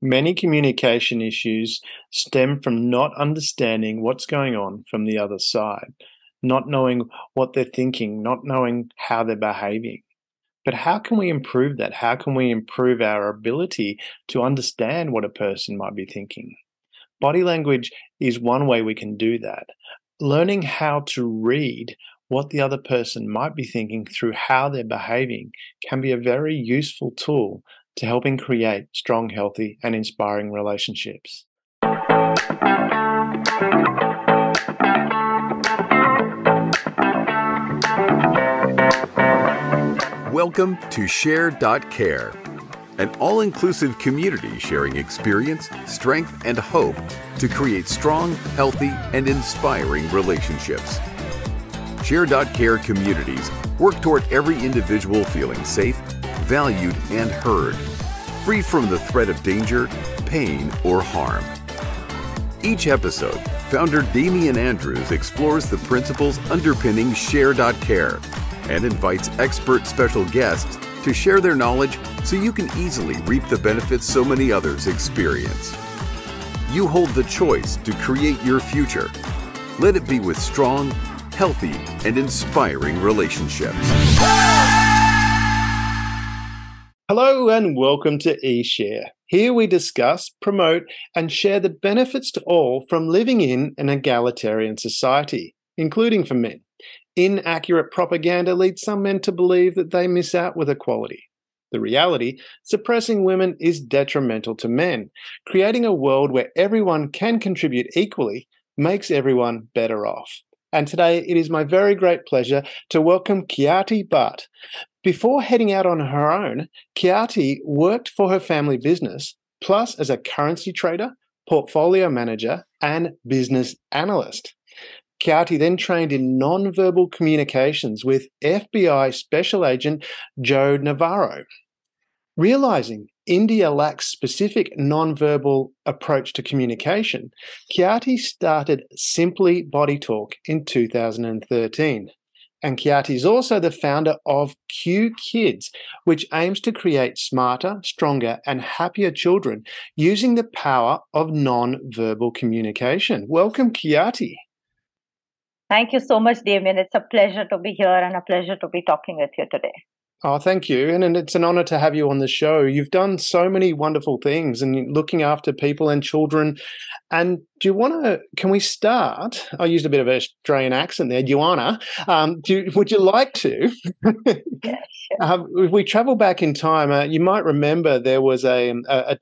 Many communication issues stem from not understanding what's going on from the other side, not knowing what they're thinking, not knowing how they're behaving. But how can we improve that? How can we improve our ability to understand what a person might be thinking? Body language is one way we can do that. Learning how to read what the other person might be thinking through how they're behaving can be a very useful tool to helping create strong, healthy, and inspiring relationships. Welcome to Share.Care, an all-inclusive community sharing experience, strength, and hope to create strong, healthy, and inspiring relationships. Share.Care communities work toward every individual feeling safe, valued, and heard, free from the threat of danger, pain, or harm. Each episode, founder Damian Andrews explores the principles underpinning Share.Care and invites expert special guests to share their knowledge so you can easily reap the benefits so many others experience. You hold the choice to create your future. Let it be with strong, healthy, and inspiring relationships. Hello and welcome to eSHAIR. Here we discuss, promote, and share the benefits to all from living in an egalitarian society, including for men. Inaccurate propaganda leads some men to believe that they miss out with equality. The reality, suppressing women is detrimental to men. Creating a world where everyone can contribute equally makes everyone better off. And today it is my very great pleasure to welcome Khyati Bhatt. Before heading out on her own, Khyati worked for her family business, plus as a currency trader, portfolio manager, and business analyst. Khyati then trained in nonverbal communications with FBI Special Agent Joe Navarro. Realizing India lacks specific nonverbal approach to communication, Khyati started Simply Body Talk in 2013. And Khyati is also the founder of CueKids, which aims to create smarter, stronger, and happier children using the power of non-verbal communication. Welcome, Khyati. Thank you so much, Damien. It's a pleasure to be here and a pleasure to be talking with you today. Oh, thank you. And it's an honor to have you on the show. You've done so many wonderful things and looking after people and children. And do you want to, can we start? I used a bit of an Australian accent there. Do you want to? Would you like to? Yeah, sure. If we travel back in time, you might remember there was a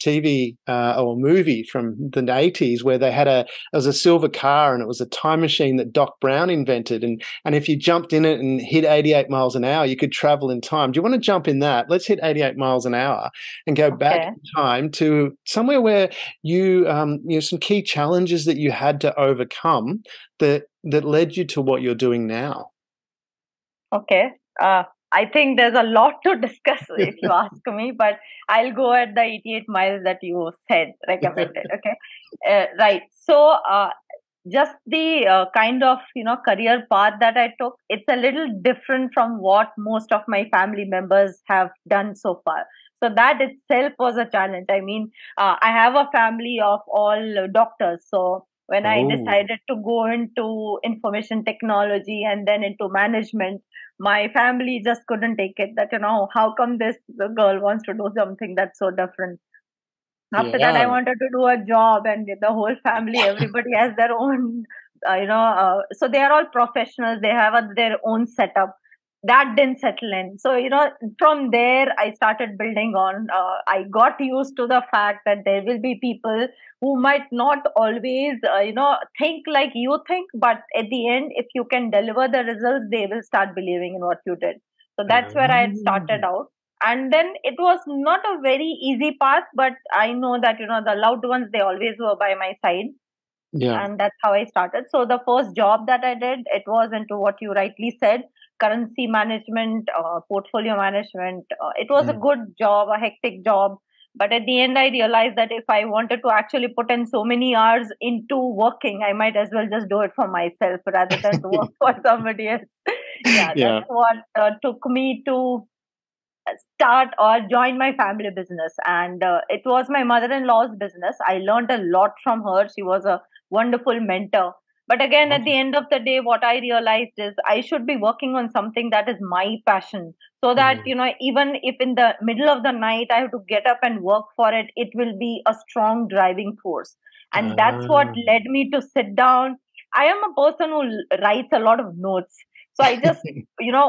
TV or movie from the 80s where it was a silver car and it was a time machine that Doc Brown invented. And if you jumped in it and hit 88 miles an hour, you could travel in time. Do you want to jump in that? Let's hit 88 miles an hour and go back in time to somewhere where you some key challenges that you had to overcome that led you to what you're doing now. Okay. I think there's a lot to discuss if you ask me, but I'll go at the 88 miles that you said, recommended. Okay. Right. So just the kind of career path that I took, it's a little different from what most of my family members have done so far. So that itself was a challenge. I mean, I have a family of all doctors. So when I decided to go into information technology and then into management, my family just couldn't take it. That how come this girl wants to do something that's so different? After that, I wanted to do a job, and the whole family, everybody has their own, so they are all professionals. They have their own setup. That didn't settle in. So, from there, I started building on. I got used to the fact that there will be people who might not always, think like you think, but at the end, if you can deliver the results, they will start believing in what you did. So that's where I had started out. And then it was not a very easy path, but I know that, the loved ones, they always were by my side. Yeah. And that's how I started. So the first job that I did, it was into what you rightly said, currency management, portfolio management. It was a good job, a hectic job. But at the end, I realized that if I wanted to actually put in so many hours into working, I might as well just do it for myself rather than to work for somebody else. That's what took me to start or join my family business. And it was my mother-in-law's business. I learned a lot from her. She was a wonderful mentor. But again, at the end of the day, what I realized is I should be working on something that is my passion, so that, even if in the middle of the night I have to get up and work for it, it will be a strong driving force. And that's what Ah. led me to sit down. I am a person who writes a lot of notes. So I just,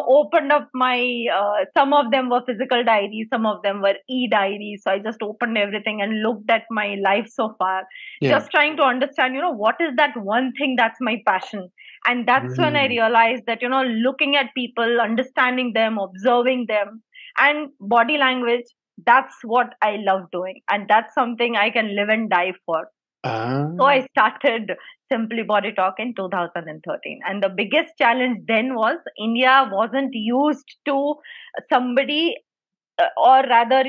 opened up my, some of them were physical diaries, some of them were e-diaries. So I just opened everything and looked at my life so far, Yeah. just trying to understand, what is that one thing that's my passion. And that's when I Mm. realized that, looking at people, understanding them, observing them, and body language, that's what I love doing. And that's something I can live and die for. Ah. So I started Simply Body Talk in 2013. And the biggest challenge then was India wasn't used to somebody, or rather,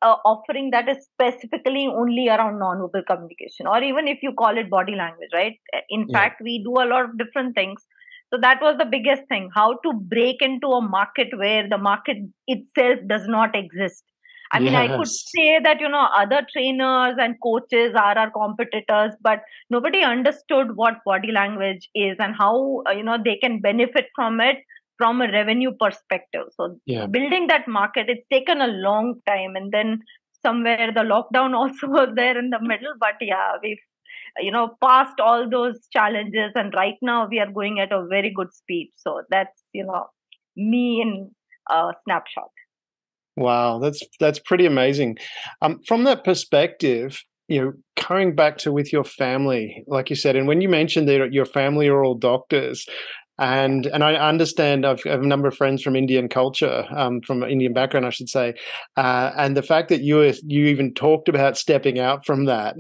offering that is specifically only around non-verbal communication, or even if you call it body language, right? In Yeah. fact, we do a lot of different things. So that was the biggest thing, how to break into a market where the market itself does not exist. I mean, I could Yes. say that, other trainers and coaches are our competitors, but nobody understood what body language is and how, they can benefit from it from a revenue perspective. So Yeah. building that market, it's taken a long time. And then somewhere the lockdown also was there in the middle. But yeah, we've, passed all those challenges. And right now we are going at a very good speed. So that's, me in a snapshot. Wow, that's pretty amazing. From that perspective, coming back to with your family, like you said, and when you mentioned that your family are all doctors, and I understand I have a number of friends from Indian culture, from an Indian background, I should say, and the fact that you even talked about stepping out from that,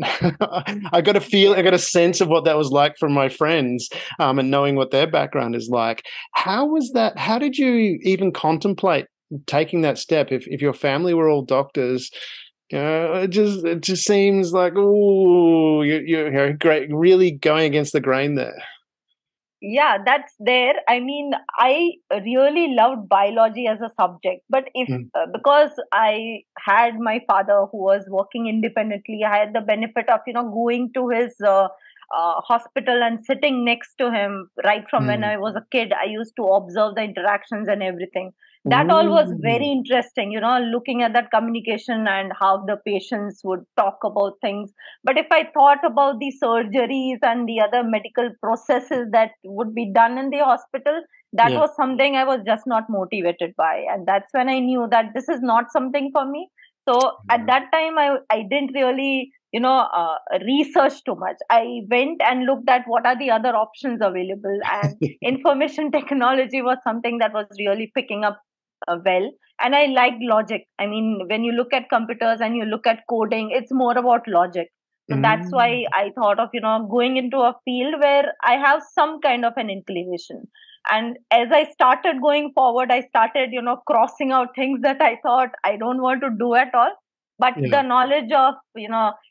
I got a sense of what that was like from my friends, and knowing what their background is like. How was that? How did you even contemplate taking that step if your family were all doctors? It just seems like, oh, you're great, really going against the grain there. Yeah, that's there. I mean, I really loved biology as a subject, but if Mm. because I had my father who was working independently, I had the benefit of going to his hospital and sitting next to him right from when Mm. I was a kid. I used to observe the interactions and everything. That all was Ooh. very interesting, looking at that communication and how the patients would talk about things. But if I thought about the surgeries and the other medical processes that would be done in the hospital, that Yeah. was something I was just not motivated by. And that's when I knew that this is not something for me. So at that time, I didn't really, research too much. I went and looked at what are the other options available. And information technology was something that was really picking up well. And I liked logic. I mean, when you look at computers and you look at coding, it's more about logic. So that's Mm. why I thought of, going into a field where I have some kind of an inclination. And as I started going forward, I started, crossing out things that I thought I don't want to do at all. But Yeah. the knowledge of,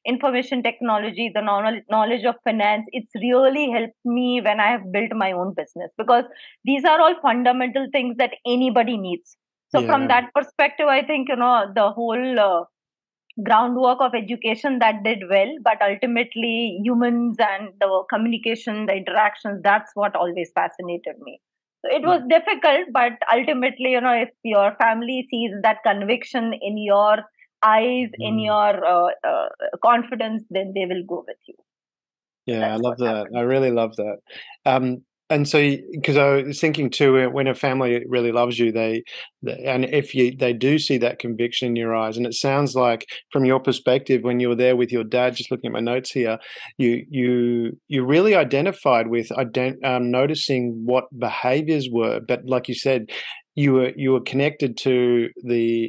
information technology, the knowledge of finance, it's really helped me when I have built my own business, because these are all fundamental things that anybody needs. So from Yeah. that perspective, I think, the whole groundwork of education that did well, but ultimately humans and the communication, the interactions, that's what always fascinated me. So it was difficult, but ultimately, if your family sees that conviction in your eyes, in Mm. your confidence, then they will go with you. Yeah, I That's love what that. happened. I really love that. And so, because I was thinking too, when a family really loves you, and if they do see that conviction in your eyes, and it sounds like from your perspective, when you were there with your dad, just looking at my notes here, you really identified with noticing what behaviors were, but like you said, you were connected to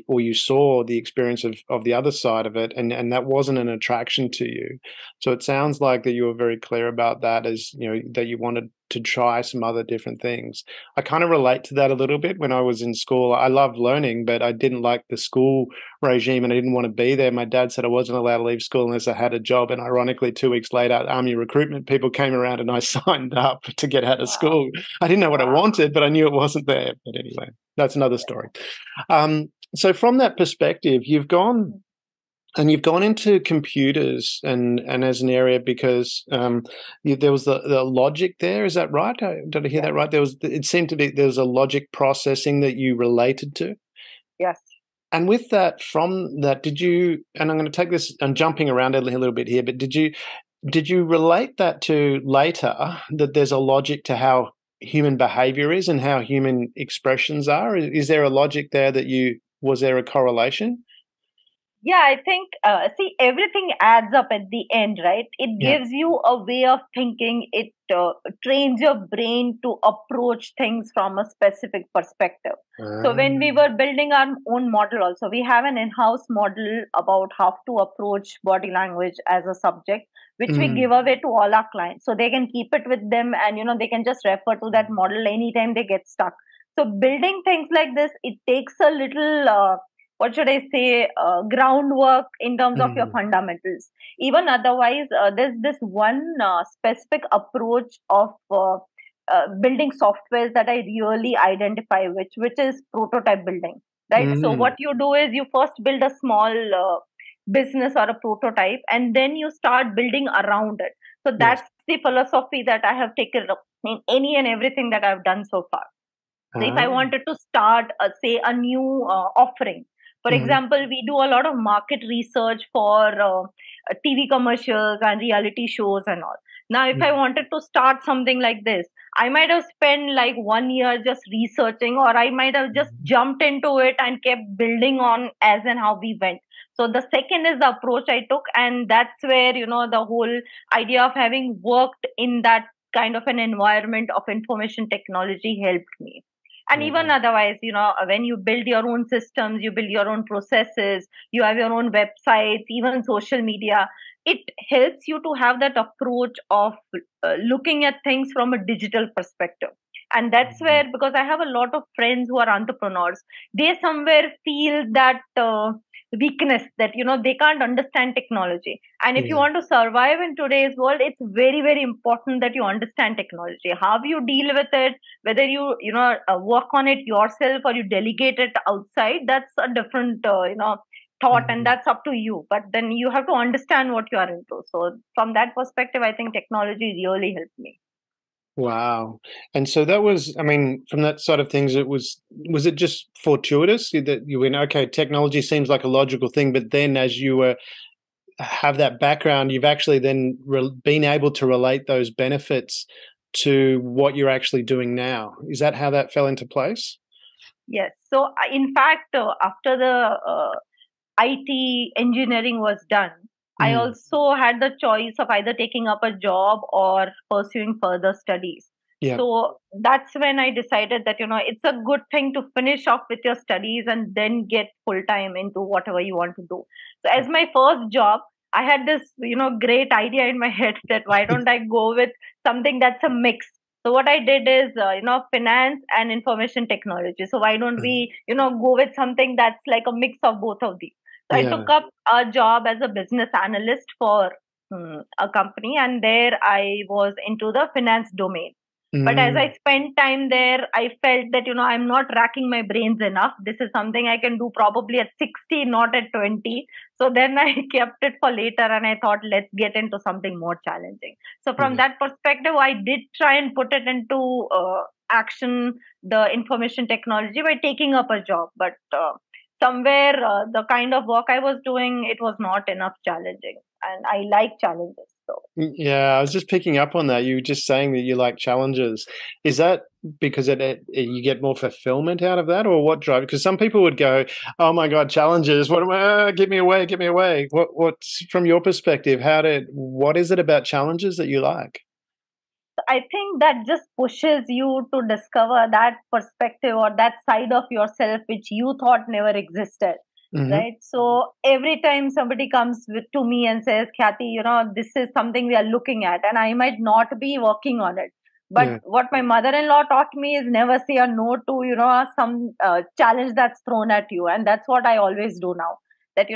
or you saw the experience of the other side of it, and that wasn't an attraction to you. So it sounds like that you were very clear about that, as that you wanted to try some other different things. I kind of relate to that a little bit. When I was in school, I loved learning, but I didn't like the school regime and I didn't want to be there. My dad said I wasn't allowed to leave school unless I had a job. And ironically, 2 weeks later, Army recruitment people came around and I signed up to get out of Wow. school. I didn't know what I Wow. wanted, but I knew it wasn't there. But anyway, that's another story. So from that perspective, you've gone into computers and as an area because there was the logic there. Is that right? Did I hear that right? It seemed to be there was a logic processing that you related to. Yes. And with that, from that, did you? And I'm going to take this. I'm jumping around a little bit here, but did you relate that to later that there's a logic to how human behavior is and how human expressions are? Is there a logic there was there a correlation? Yeah, I think, see, everything adds up at the end, right? It Yeah. gives you a way of thinking. It trains your brain to approach things from a specific perspective. So when we were building our own model also, we have an in-house model about how to approach body language as a subject, which we give away to all our clients. So they can keep it with them and, they can just refer to that model anytime they get stuck. So building things like this, it takes a little, what should I say, groundwork in terms of your fundamentals. Even otherwise, there's this one specific approach of building softwares that I really identify with, which is prototype building, right? So what you do is you first build a small business or a prototype, and then you start building around it. So that's the philosophy that I have taken up in any and everything that I've done so far. So if I wanted to start, say, a new offering, for example, we do a lot of market research for TV commercials and reality shows and all. Now, if I wanted to start something like this, I might have spent like 1 year just researching, or I might have just jumped into it and kept building on as and how we went. So the second is the approach I took, and that's where, the whole idea of having worked in that kind of an environment of information technology helped me. And even otherwise, when you build your own systems, you build your own processes, you have your own websites, even social media, it helps you to have that approach of looking at things from a digital perspective. And that's where, because I have a lot of friends who are entrepreneurs, they somewhere feel that weakness that, they can't understand technology. And if you want to survive in today's world, it's very, very important that you understand technology, how you deal with it, whether you work on it yourself or you delegate it outside. That's a different thought, and that's up to you. But then you have to understand what you are into. So from that perspective, I think technology really helped me. Wow. And so that was, I mean, from that side of things, was it just fortuitous that you went, okay, technology seems like a logical thing, but then as you have that background, you've actually then been able to relate those benefits to what you're actually doing now. Is that how that fell into place? Yes. So in fact, after the IT engineering was done, I also had the choice of either taking up a job or pursuing further studies. Yeah. So that's when I decided that, it's a good thing to finish off with your studies and then get full time into whatever you want to do. So as my first job, I had this, great idea in my head that why don't I go with something that's a mix. So what I did is, finance and information technology. So why don't we, go with something that's like a mix of both of these. So I took up a job as a business analyst for a company, and there I was into the finance domain. But as I spent time there, I felt that, I'm not racking my brains enough. This is something I can do probably at 60, not at 20. So then I kept it for later, and I thought, let's get into something more challenging. So from that perspective, I did try and put it into action, the information technology, by taking up a job. But somewhere the kind of work I was doing, it was not enough challenging, and I like challenges. So yeah, I was just picking up on that. You were just saying that you like challenges. Is that because you get more fulfillment out of that, or what drive? Because some people would go, "Oh my God, challenges! What am I? Get me away! Get me away!" What's from your perspective? What is it about challenges that you like? I think that just pushes you to discover that perspective or that side of yourself which you thought never existed. Right. So every time somebody comes to me and says, Khyati, this is something we are looking at, and I might not be working on it. But what my mother-in-law taught me is never say a no to, some challenge that's thrown at you. And that's what I always do now. That,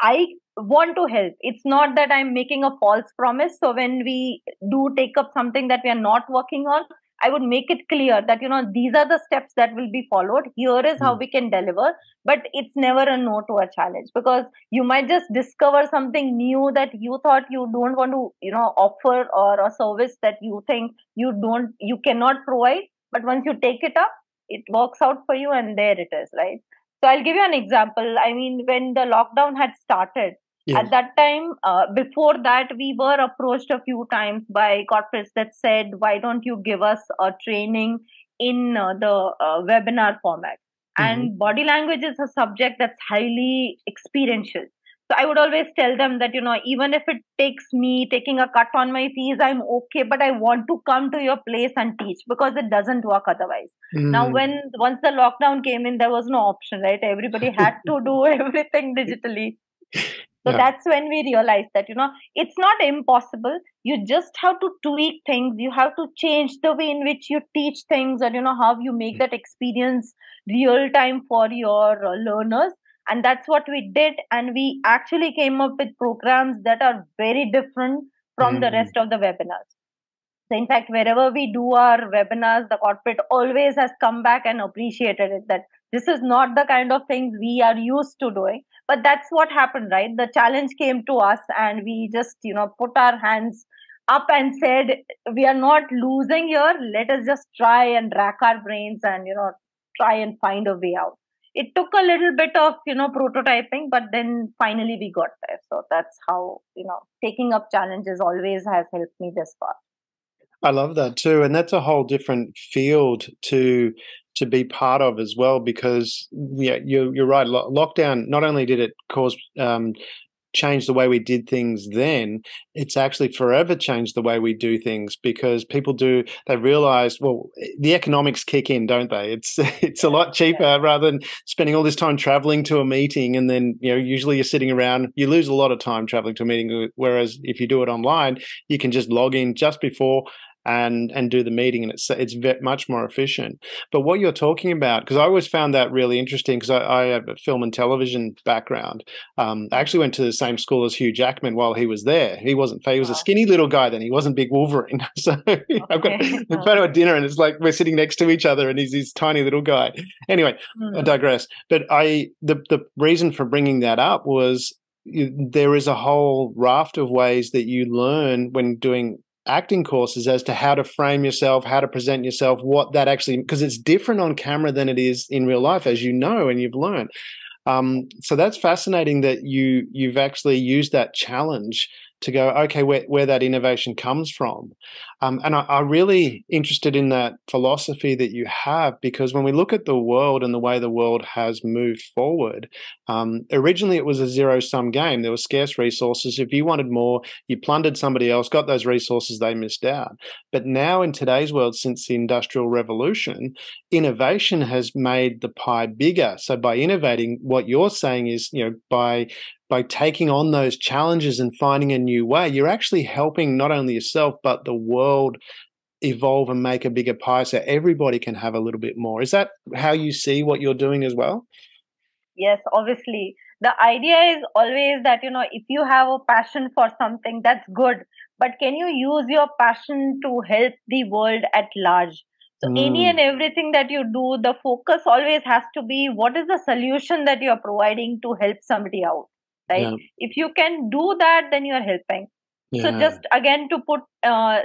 I want to help. It's not that I'm making a false promise. So when we do take up something that we are not working on, I would make it clear that, these are the steps that will be followed. Here is how we can deliver. But it's never a no to a challenge, because you might just discover something new that you thought you don't want to, offer, or a service that you think you cannot provide. But once you take it up, it works out for you, and there it is, right? So I'll give you an example. I mean, when the lockdown had started, at that time, before that, we were approached a few times by corporates that said, why don't you give us a training in the webinar format? And body language is a subject that's highly experiential. So I would always tell them that, even if it takes me taking a cut on my fees, I'm okay, but I want to come to your place and teach, because it doesn't work otherwise. Now, once the lockdown came in, there was no option, right? Everybody had to do everything digitally. So that's when we realized that, it's not impossible. You just have to tweak things. You have to change the way in which you teach things, and, how you make that experience real time for your learners. And that's what we did. And we actually came up with programs that are very different from the rest of the webinars. So in fact, wherever we do our webinars, the corporate always has come back and appreciated it, that this is not the kind of things we are used to doing. But that's what happened, right? The challenge came to us, and we just, put our hands up and said, we are not losing here. Let us just try and rack our brains and, try and find a way out. It took a little bit of, prototyping, but then finally we got there. So that's how, taking up challenges always has helped me this far. I love that too, and that's a whole different field to be part of as well, because you're right. Lockdown, not only did it cause change the way we did things then, it's actually forever changed the way we do things, because they realize, well, the economics kick in, don't they? It's a lot cheaper rather than spending all this time traveling to a meeting, and then usually you're sitting around. You lose a lot of time traveling to a meeting, whereas if you do it online, you can just log in just before and do the meeting, and it's much more efficient. But what you're talking about, because I always found that really interesting, because I have a film and television background. I actually went to the same school as Hugh Jackman while he was there. He was a skinny little guy then. He wasn't big Wolverine. So I've got a photo at dinner, and it's like we're sitting next to each other, and he's this tiny little guy. Anyway, I digress. But the reason for bringing that up was there is a whole raft of ways that you learn when doing acting courses as to how to frame yourself, how to present yourself, what that actually, because it's different on camera than it is in real life, as you know, and you've learned. So that's fascinating that you've actually used that challenge to go, okay, where that innovation comes from. And I'm really interested in that philosophy that you have, because when we look at the world and the way the world has moved forward, originally it was a zero-sum game. There were scarce resources. If you wanted more, you plundered somebody else, got those resources, they missed out. But now in today's world, since the Industrial Revolution, innovation has made the pie bigger. So by innovating, what you're saying is, by taking on those challenges and finding a new way, you're actually helping not only yourself, but the world evolve and make a bigger pie, so everybody can have a little bit more. Is that how you see what you're doing as well? Yes, obviously. The idea is always that, if you have a passion for something, that's good. But can you use your passion to help the world at large? So any and everything that you do, the focus always has to be, what is the solution that you're providing to help somebody out? Right? If you can do that, then you're helping. So just again, to put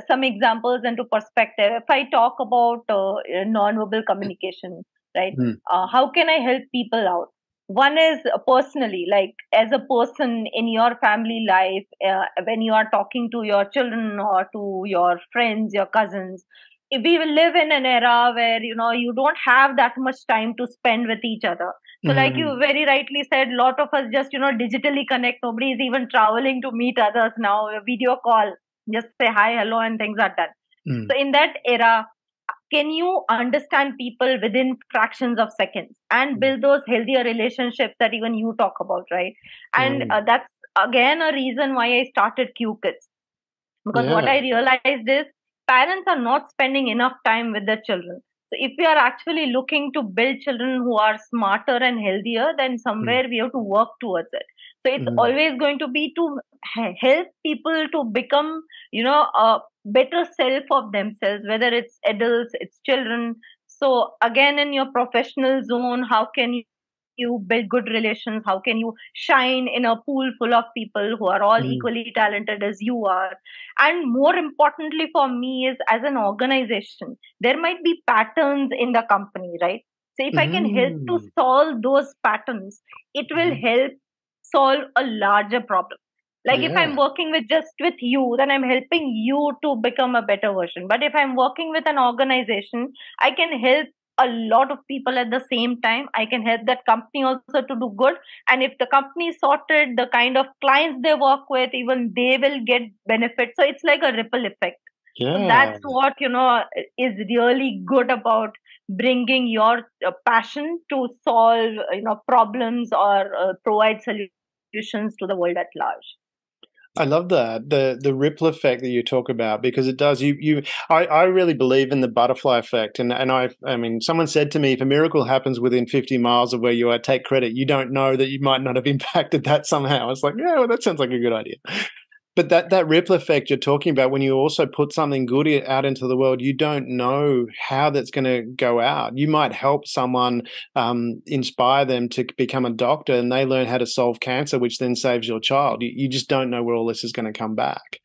some examples into perspective, if I talk about nonverbal communication, right? How can I help people out? One is personally, like as a person in your family life, when you are talking to your children or to your friends, your cousins. If we will live in an era where, you don't have that much time to spend with each other. So like you very rightly said, a lot of us just, digitally connect. Nobody is even traveling to meet others now. A video call, just say hi, hello, and things are done. So in that era, can you understand people within fractions of seconds and build those healthier relationships that even you talk about, right? And that's again a reason why I started CueKids. Because what I realized is parents are not spending enough time with their children. So if we are actually looking to build children who are smarter and healthier, then somewhere we have to work towards it. So it's always going to be to help people to become, better self of themselves, whether it's adults, it's children. So again, in your professional zone, how can you build good relations? How can you shine in a pool full of people who are all Mm. equally talented as you are? And more importantly for me is, as an organization, there might be patterns in the company, right? So if I can help to Mm. solve those patterns, it will Mhm. help solve a larger problem. Like if I'm Yeah. working with just with you, then I'm helping you to become a better version. But if I'm working with an organization, I can help a lot of people at the same time. I can help that company also to do good. And if the company is sorted, the kind of clients they work with, even they will get benefits. So it's like a ripple effect. So Yeah. that's what, is really good about bringing your passion to solve, problems, or provide solutions to the world at large. I love that, the ripple effect that you talk about, because it does. I really believe in the butterfly effect, and I mean, someone said to me, if a miracle happens within 50 miles of where you are, take credit. You don't know that you might not have impacted that somehow. It's like, yeah, well, that sounds like a good idea. But that ripple effect you're talking about, when you also put something good out into the world, you don't know how that's going to go out. You might help someone, inspire them to become a doctor, and they learn how to solve cancer, which then saves your child. You just don't know where all this is going to come back.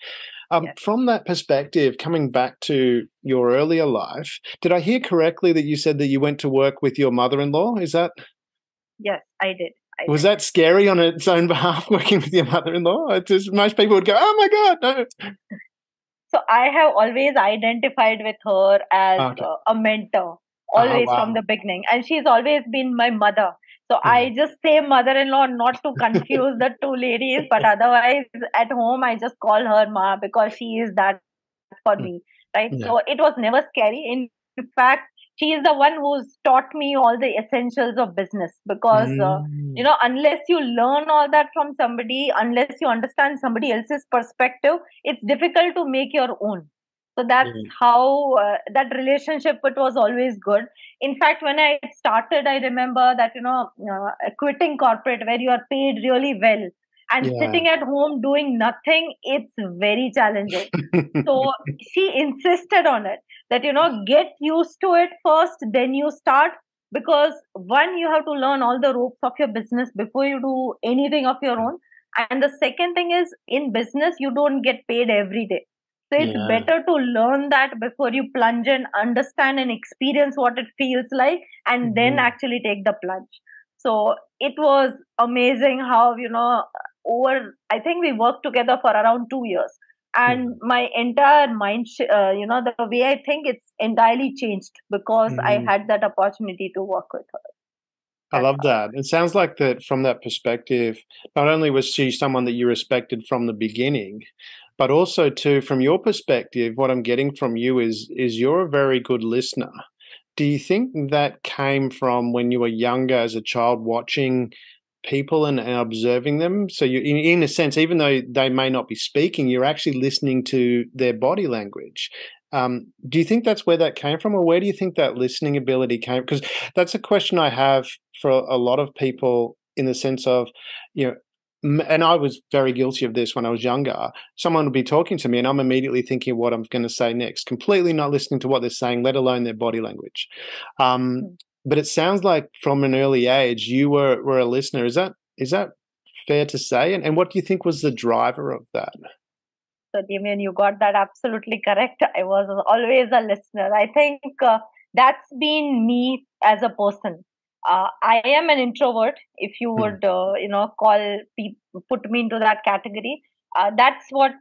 Yes, From that perspective, coming back to your earlier life, did I hear correctly that you said that you went to work with your mother-in-law? Is that yes, I did. I Was did. that scary on its own behalf, working with your mother-in-law? It's just, most people would go, "Oh my God, no." So I have always identified with her as Okay. a mentor, Oh, always from wow. the beginning. And she's always been my mother. So Yeah. I just say mother-in-law not to confuse the two ladies, but otherwise at home I just call her Ma because she is that for Mm. me, right? Yeah. So it was never scary. In fact, she is the one who's taught me all the essentials of business because, Mm. unless you learn all that from somebody, unless you understand somebody else's perspective, it's difficult to make your own. So that's Yeah. how that relationship, it was always good. In fact, when I started, I remember that, quitting corporate where you are paid really well and Yeah. sitting at home doing nothing, it's very challenging. So she insisted on it that, get used to it first, then you start. Because one, you have to learn all the ropes of your business before you do anything of your own. And the second thing is, in business, you don't get paid every day. So it's Yeah. better to learn that before you plunge and understand and experience what it feels like, and then Mhm. actually take the plunge. So it was amazing how, over, I think we worked together for around 2 years, and Yeah. my entire the way I think, it's entirely changed because I Mhm. had that opportunity to work with her. I That's love how. that. It sounds like that from that perspective, not only was she someone that you respected from the beginning, but also too, from your perspective, what I'm getting from you is you're a very good listener. Do you think that came from when you were younger as a child, watching people and observing them? So you, in a sense, even though they may not be speaking, you're actually listening to their body language. Do you think that's where that came from, or where do you think that listening ability came? Because that's a question I have for a lot of people, in the sense of, you know, and I was very guilty of this when I was younger. Someone would be talking to me, and I'm immediately thinking what I'm going to say next, completely not listening to what they're saying, let alone their body language. Um, Hmm. but it sounds like from an early age you were a listener. Is that fair to say? And what do you think was the driver of that? So, Damien, you got that absolutely correct. I was always a listener. I think that's been me as a person. I am an introvert. If you Mm. would, put me into that category, that's what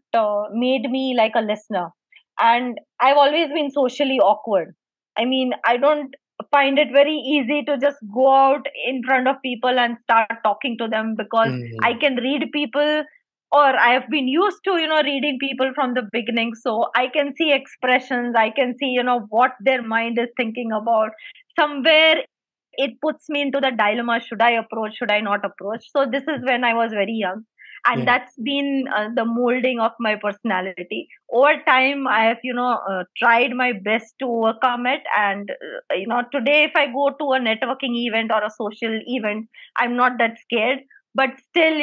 made me like a listener. And I've always been socially awkward. I mean, I don't find it very easy to just go out in front of people and start talking to them because I Mm. can read people, or I have been used to, reading people from the beginning. So I can see expressions, I can see, what their mind is thinking about. Somewhere it puts me into the dilemma: should I approach, should I not approach? So this is when I was very young. And Yeah. that's been the molding of my personality. Over time, I have, tried my best to overcome it. And, today, if I go to a networking event or a social event, I'm not that scared. but still,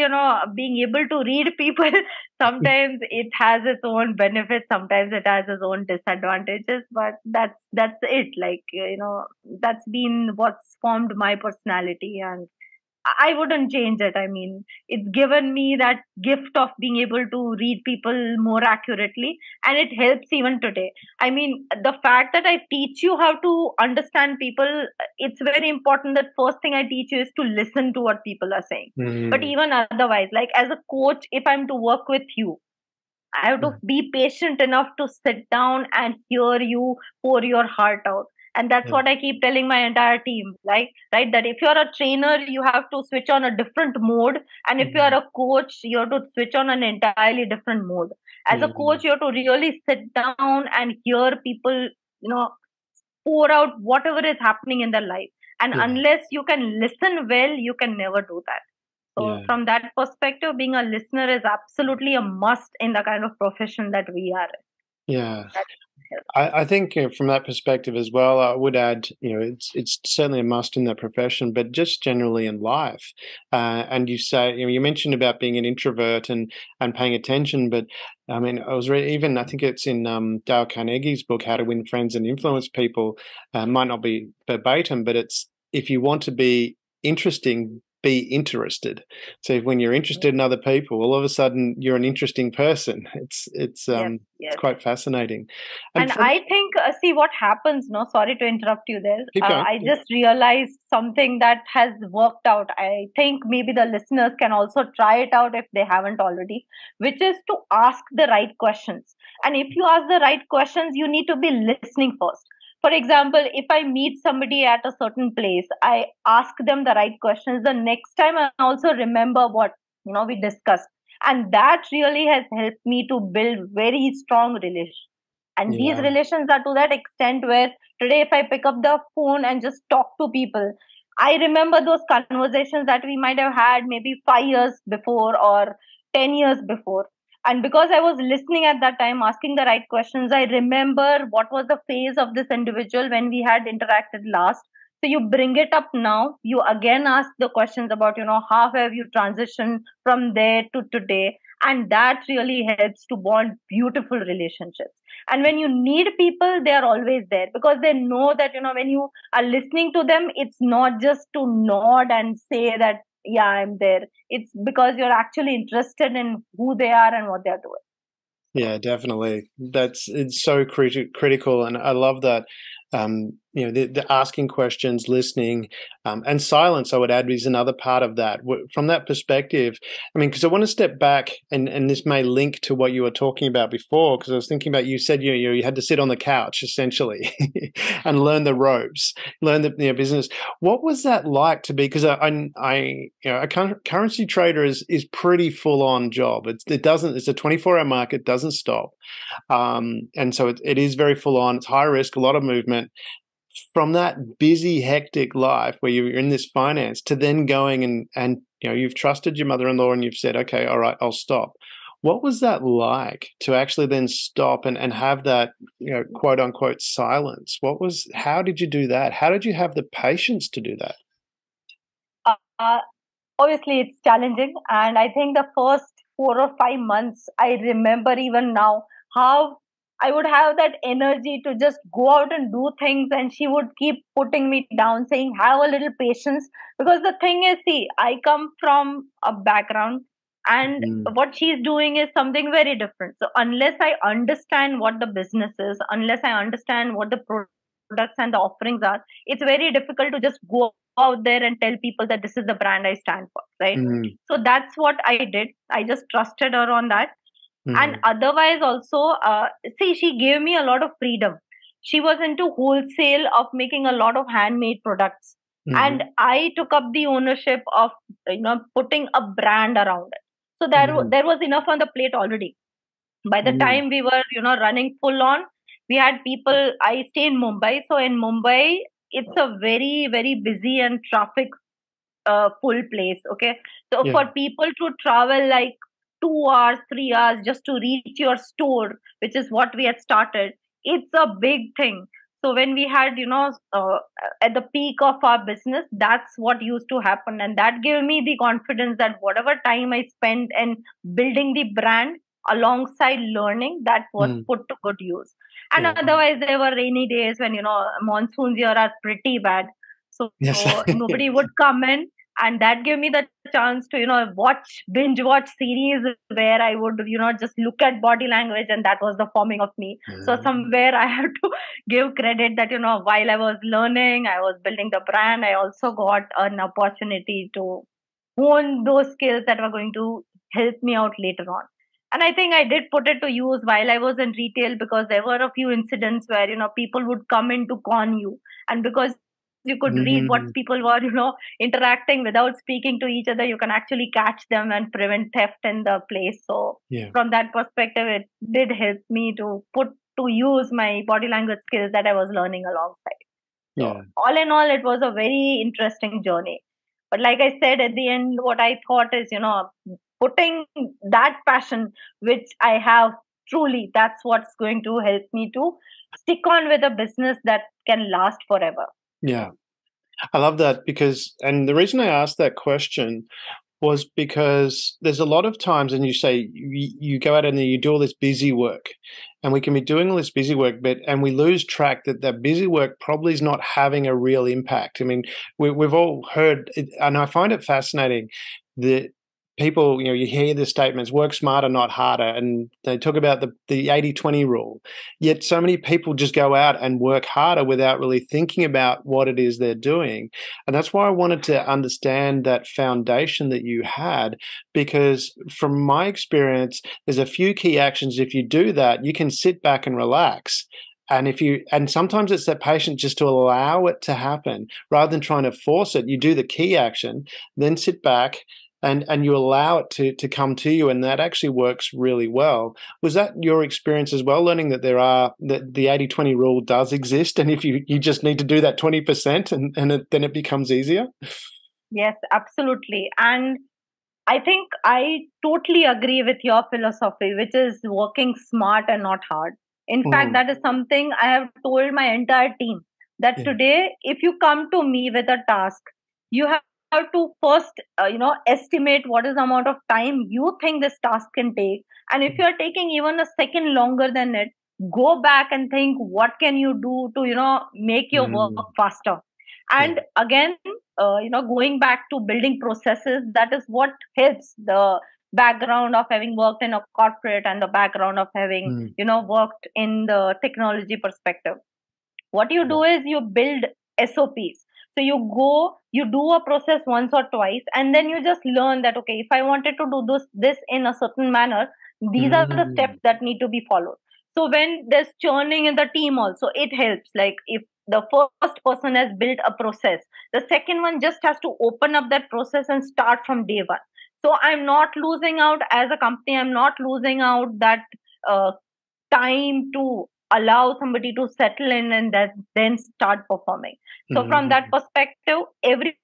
being able to read people, sometimes it has its own benefits, sometimes it has its own disadvantages, but that's it. Like, that's been what's formed my personality, and I wouldn't change it. I mean, it's given me that gift of being able to read people more accurately, and it helps even today. I mean, the fact that I teach you how to understand people, it's very important that first thing I teach you is to listen to what people are saying. But even otherwise, like as a coach, if I'm to work with you, I have to be patient enough to sit down and hear you pour your heart out. And that's what I keep telling my entire team, like, right? That if you're a trainer, you have to switch on a different mode. And if you're a coach, you have to switch on an entirely different mode. As a coach, you have to really sit down and hear people, pour out whatever is happening in their life. And unless you can listen well, you can never do that. So from that perspective, being a listener is absolutely a must in the kind of profession that we are in. Yeah. I think from that perspective as well, I would add, it's certainly a must in that profession, but just generally in life. And you say, you mentioned about being an introvert and paying attention, but I mean, I was reading, I think it's in Dale Carnegie's book, How to Win Friends and Influence People. Might not be verbatim, but it's, if you want to be interesting, be interested. So when you're interested in other people, all of a sudden you're an interesting person. It's quite fascinating. And I think, see what happens, no, sorry to interrupt you there. I just realized something that has worked out. I think maybe the listeners can also try it out if they haven't already, which is to ask the right questions. And if you ask the right questions, you need to be listening first. For example, if I meet somebody at a certain place, I ask them the right questions. The next time I also remember what, we discussed. And that really has helped me to build very strong relations. And these relations are to that extent where today, if I pick up the phone and just talk to people, I remember those conversations that we might have had maybe 5 years before or 10 years before. And because I was listening at that time, asking the right questions, I remember what was the phase of this individual when we had interacted last. So you bring it up now, you again ask the questions about, how have you transitioned from there to today? And that really helps to bond beautiful relationships. And when you need people, they are always there because they know that, when you are listening to them, it's not just to nod and say that, yeah, I'm there. It's because you're actually interested in who they are and what they're doing. Yeah, definitely. It's so critical. And I love that. The asking questions, listening, and silence, I would add, is another part of that. From that perspective, I mean, because I want to step back, and this may link to what you were talking about before, because I was thinking about, you said you had to sit on the couch, essentially, and learn the ropes, learn the business. What was that like to be, because a currency trader is pretty full-on job. It's a 24-hour market, doesn't stop. And so it is very full on. It's high risk, a lot of movement. From that busy, hectic life where you're in this finance to then going and you've trusted your mother-in-law and you've said, okay, all right, I'll stop. What was that like to actually then stop and have that, quote unquote silence? How did you do that? How did you have the patience to do that? Obviously it's challenging. And I think the first 4 or 5 months, I remember even now how I would have that energy to just go out and do things, and she would keep putting me down, saying, have a little patience. Because the thing is, see, I come from a background, and what she's doing is something very different. So unless I understand what the business is, unless I understand what the products and the offerings are, it's very difficult to just go out there and tell people that this is the brand I stand for, right? So that's what I did. I just trusted her on that. And otherwise also, see, she gave me a lot of freedom. She was into wholesale of making a lot of handmade products. And I took up the ownership of, putting a brand around it. So there was enough on the plate already. By the time we were, running full on, we had people. I stay in Mumbai. So in Mumbai, it's a very, very busy and traffic full place. Okay. So for people to travel like 2 hours, 3 hours just to reach your store, which is what we had started, it's a big thing. So when we had, at the peak of our business, that's what used to happen. And that gave me the confidence that whatever time I spent in building the brand alongside learning, that was put to good use. And Yeah. otherwise, there were rainy days when, monsoons here are pretty bad. So Yes. nobody would come in, and that gave me the chance to binge watch series where I would just look at body language, and that was the forming of me. So somewhere I have to give credit that while I was learning, I was building the brand, I also got an opportunity to hone those skills that were going to help me out later on. And I think I did put it to use while I was in retail, because there were a few incidents where people would come in to con you, and because you could read what people were interacting without speaking to each other, you can actually catch them and prevent theft in the place. So from that perspective, it did help me to put to use my body language skills that I was learning alongside. So all in all, it was a very interesting journey. But like I said, at the end, what I thought is, putting that passion which I have, truly, that's what's going to help me to stick on with a business that can last forever. Yeah. I love that and the reason I asked that question was because there's a lot of times, and you say you go out and you do all this busy work, and we can be doing all this busy work, and we lose track that that busy work probably is not having a real impact. I mean, we've all heard, and I find it fascinating that people, you hear the statements, work smarter, not harder, and they talk about the 80-20 rule. Yet so many people just go out and work harder without really thinking about what it is they're doing. And that's why I wanted to understand that foundation that you had, because from my experience, there's a few key actions. If you do that, you can sit back and relax. And sometimes it's that patient just to allow it to happen rather than trying to force it. You do the key action, then sit back, and you allow it to come to you, and that actually works really well. Was that your experience as well, learning that the 80-20 rule does exist, and if you just need to do that 20% then it becomes easier? Yes, absolutely. And I think I totally agree with your philosophy, which is working smart and not hard. In fact, that is something I have told my entire team, that today, if you come to me with a task, you have to first, estimate what is the amount of time you think this task can take. And if you are taking even a second longer than it, go back and think, what can you do to, make your work faster? And again, going back to building processes, that is what helps the background of having worked in a corporate and the background of having, worked in the technology perspective. What you do is you build SOPs. So you do a process once or twice, and then you just learn that, okay, if I wanted to do this in a certain manner, these are the steps that need to be followed. So when there's churning in the team also, it helps. Like if the first person has built a process, the second one just has to open up that process and start from day one. So I'm not losing out as a company. I'm not losing out that uh, time to allow somebody to settle in and then start performing. So from that perspective, every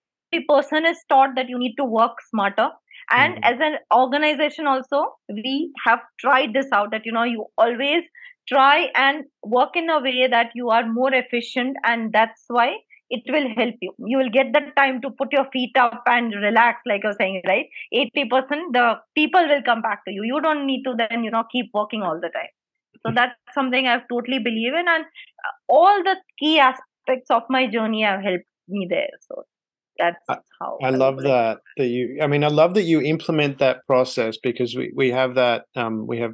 person is taught that you need to work smarter. And as an organization also, we have tried this out, that you always try and work in a way that you are more efficient, and that's why it will help you. You will get the time to put your feet up and relax, like you're saying, right? 80%, the people will come back to you. You don't need to then, keep working all the time. So that's something I've totally believe in, and all the key aspects of my journey have helped me there. So that's how I love that I love that you implement that process, because we have that, we have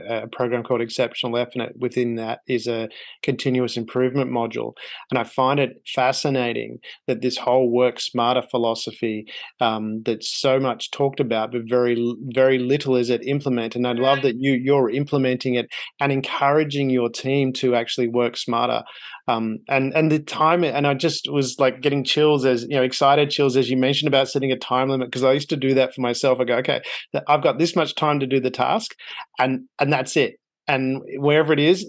a program called Exceptional F, and within that is a continuous improvement module. And I find it fascinating that this whole work smarter philosophy, that's so much talked about, but very, very little is it implemented. And I love that you're implementing it and encouraging your team to actually work smarter. And the time, and I just was like getting chills, as excited chills, as you mentioned about setting a time limit, because I used to do that for myself. I go, okay, I've got this much time to do the task, and that's it. And wherever it is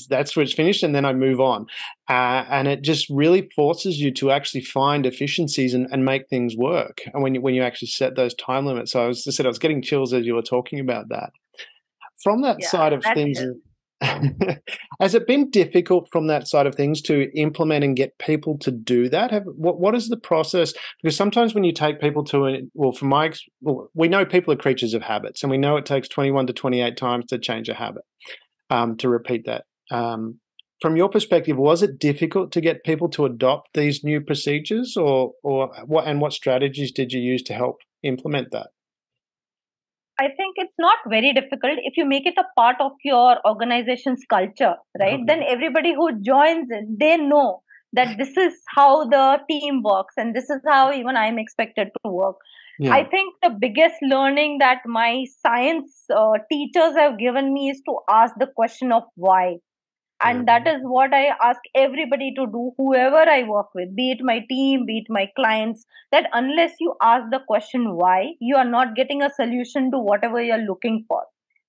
that's where it's finished, and then I move on. And it just really forces you to actually find efficiencies and make things work. And when you actually set those time limits, so I was getting chills as you were talking about that. From that side of things. Has it been difficult from that side of things to implement and get people to do that? What is the process? Because sometimes when you take people to we know people are creatures of habits, and we know it takes 21 to 28 times to change a habit, to repeat that. From your perspective, was it difficult to get people to adopt these new procedures, or what strategies did you use to help implement that? I think it's not very difficult if you make it a part of your organization's culture, right? Okay. Then everybody who joins it, they know that this is how the team works and this is how even I'm expected to work. Yeah. I think the biggest learning that my science teachers have given me is to ask the question of why. And that is what I ask everybody to do, whoever I work with, be it my team, be it my clients, that unless you ask the question why, you are not getting a solution to whatever you're looking for.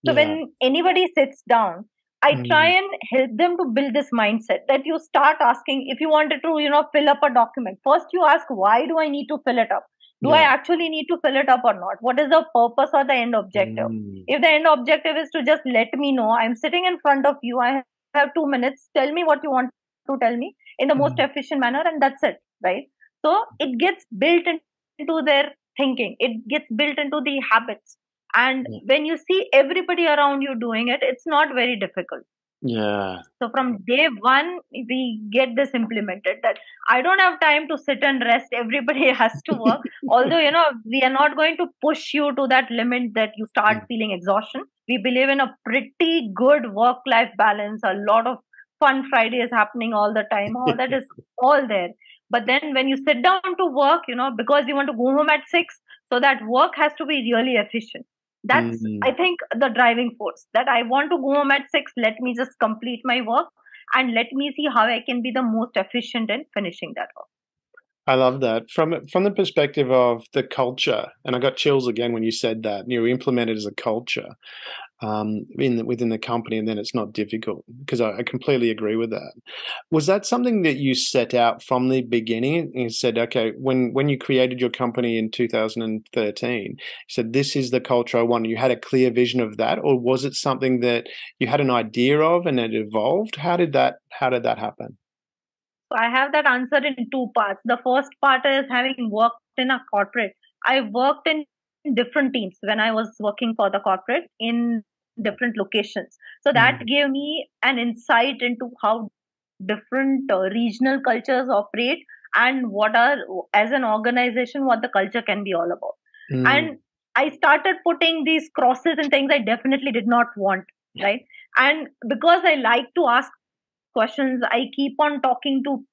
So Yeah. when anybody sits down, I try Mm. and help them to build this mindset that you start asking. If you wanted to, fill up a document, first you ask, why do I need to fill it up? Do I Yeah. actually need to fill it up or not? What is the purpose or the end objective? Mm. If the end objective is to just let me know I'm sitting in front of you, I have 2 minutes, tell me what you want to tell me in the most Mm. efficient manner, and that's it, right? So it gets built into their thinking, it gets built into the habits, and Yeah. when you see everybody around you doing it, it's not very difficult. Yeah. So from day one, we get this implemented that I don't have time to sit and rest. Everybody has to work. Although, we are not going to push you to that limit that you start Mm. feeling exhaustion. We believe in a pretty good work-life balance, a lot of fun Fridays happening all the time. All that is all there. But then when you sit down to work, because you want to go home at 6, so that work has to be really efficient. That's, I Mm. think, the driving force, that I want to go home at 6. Let me just complete my work and let me see how I can be the most efficient in finishing that work. I love that. From the perspective of the culture, and I got chills again when you said that, you implement it as a culture within the company, and then it's not difficult, because I completely agree with that. Was that something that you set out from the beginning and you said, okay, when you created your company in 2013, you said, this is the culture I want, you had a clear vision of that? Or was it something that you had an idea of and it evolved? How did that happen? So I have that answer in two parts. The first part is, having worked in a corporate, I worked in different teams when I was working for the corporate in different locations. So that Mm. gave me an insight into how different regional cultures operate, and what are, as an organization, what the culture can be all about. Mm. And I started putting these crosses and things I definitely did not want, right? And because I like to ask questions, I keep on talking to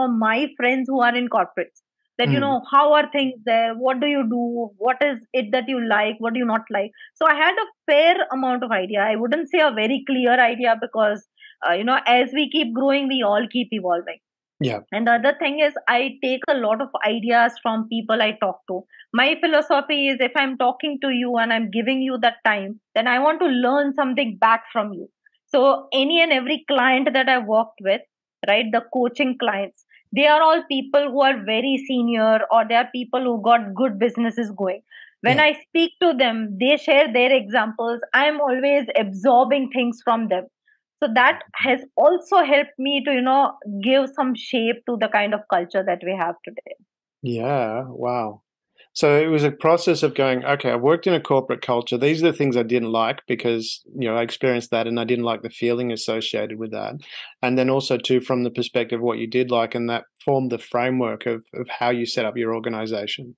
my friends who are in corporates, that Mm. how are things there, what do you do, what is it that you like, what do you not like. So I had a fair amount of idea. I wouldn't say a very clear idea, because as we keep growing, we all keep evolving. Yeah. And the other thing is, I take a lot of ideas from people I talk to. My philosophy is, if I'm talking to you and I'm giving you that time, then I want to learn something back from you. So, any and every client that I worked with, right, the coaching clients, they are all people who are very senior, or they are people who got good businesses going. When Yeah. I speak to them, they share their examples. I'm always absorbing things from them. So that has also helped me to give some shape to the kind of culture that we have today. Yeah. Wow. So it was a process of going, okay, I worked in a corporate culture. These are the things I didn't like, because, I experienced that and I didn't like the feeling associated with that. And then also too, from the perspective of what you did like, and that formed the framework of how you set up your organization.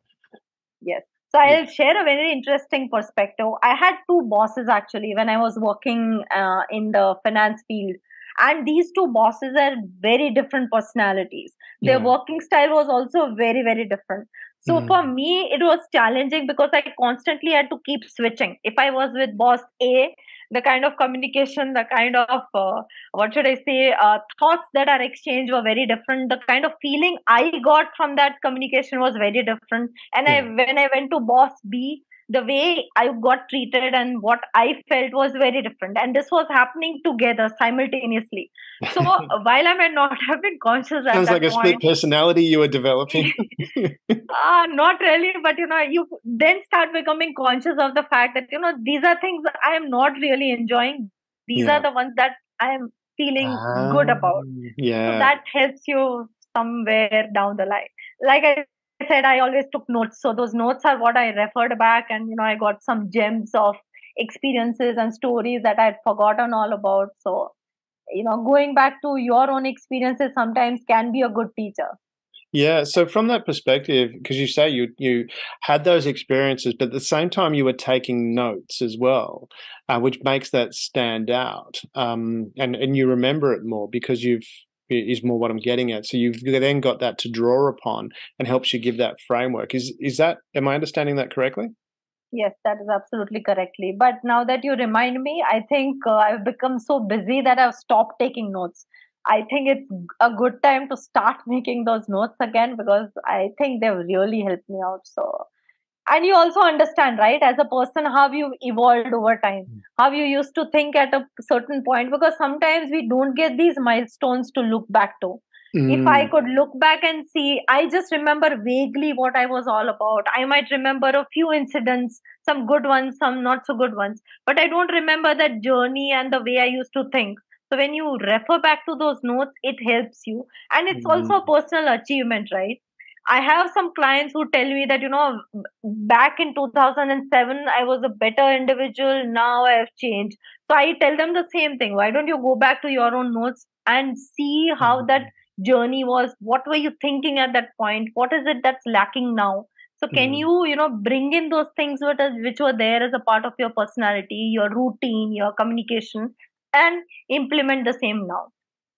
Yes. So Yeah. I'll share a very interesting perspective. I had two bosses actually when I was working in the finance field. And these two bosses are very different personalities. Their Yeah. working style was also very, very different. So for Mm. me, it was challenging because I constantly had to keep switching. If I was with boss A, the kind of communication, the kind of what should I say, thoughts that are exchanged were very different. The kind of feeling I got from that communication was very different. And Yeah. when I went to boss B, the way I got treated and what I felt was very different. And this was happening together simultaneously. So while I may not have been conscious at Sounds like that a split point, personality you were developing. not really, but you then start becoming conscious of the fact that these are things I am not really enjoying. These are Yeah. the ones that I am feeling good Ah, about. So yeah. that helps you somewhere down the line. Like I said, I always took notes. So those notes are what I referred back, and I got some gems of experiences and stories that I'd forgotten all about. So, going back to your own experiences sometimes can be a good teacher. Yeah, so from that perspective, because you say you had those experiences, but at the same time you were taking notes as well, which makes that stand out, and you remember it more because is more what I'm getting at. So you've then got that to draw upon and helps you give that framework. Is that, am I understanding that correctly? Yes, that is absolutely correctly. But now that you remind me, I think I've become so busy that I've stopped taking notes. I think it's a good time to start making those notes again because I think they've really helped me out. So, and you also understand, right, as a person, how you've evolved over time, how you used to think at a certain point, because sometimes we don't get these milestones to look back to. If I Mm, could look back and see, I just remember vaguely what I was all about. I might remember a few incidents, some good ones, some not so good ones, but I don't remember that journey and the way I used to think. So when you refer back to those notes, it helps you. And it's also a mm, personal achievement, right? I have some clients who tell me that, back in 2007, I was a better individual. Now I have changed. So I tell them the same thing. Why don't you go back to your own notes and see how that mm, journey was? What were you thinking at that point? What is it that's lacking now? So can mm, you, bring in those things which were there as a part of your personality, your routine, your communication, and implement the same now?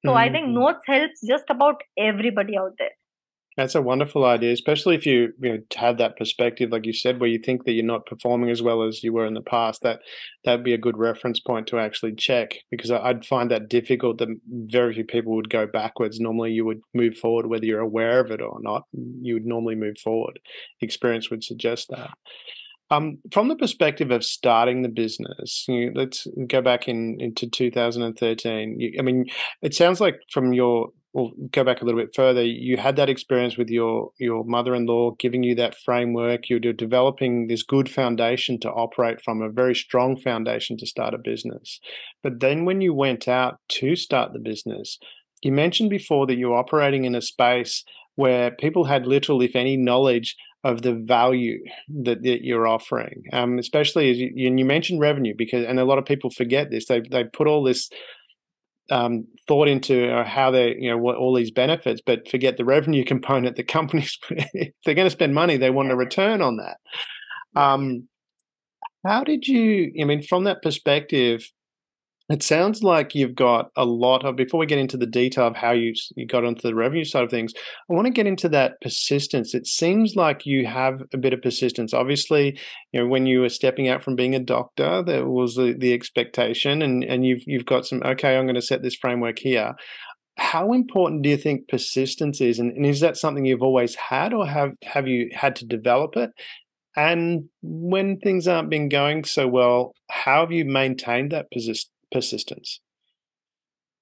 So I think mm. notes helps just about everybody out there. That's a wonderful idea, especially if you have that perspective, like you said, where you think that you're not performing as well as you were in the past. That'd be a good reference point to actually check, because I'd find that difficult. That very few people would go backwards. Normally, you would move forward, whether you're aware of it or not. You would normally move forward. Experience would suggest that. From the perspective of starting the business, let's go back into 2013. I mean, it sounds like from your, well, go back a little bit further. You had that experience with your mother-in-law giving you that framework. You're developing this good foundation to operate from, a very strong foundation to start a business. But then when you went out to start the business, you mentioned before that you're operating in a space where people had little, if any, knowledge of the value that you're offering, especially as you mentioned revenue, because, and a lot of people forget this. They put all this thought into how they, what all these benefits, but forget the revenue component. The companies, if they're going to spend money, they want a return on that. Yeah. How did you? I mean, from that perspective, it sounds like you've got a lot of, before we get into the detail of how you got onto the revenue side of things, I want to get into that persistence. It seems like you have a bit of persistence. Obviously, when you were stepping out from being a doctor, there was the expectation, and you've got some, okay, I'm going to set this framework here. How important do you think persistence is? And is that something you've always had, or have you had to develop it? And when things aren't been going so well, how have you maintained that persistence?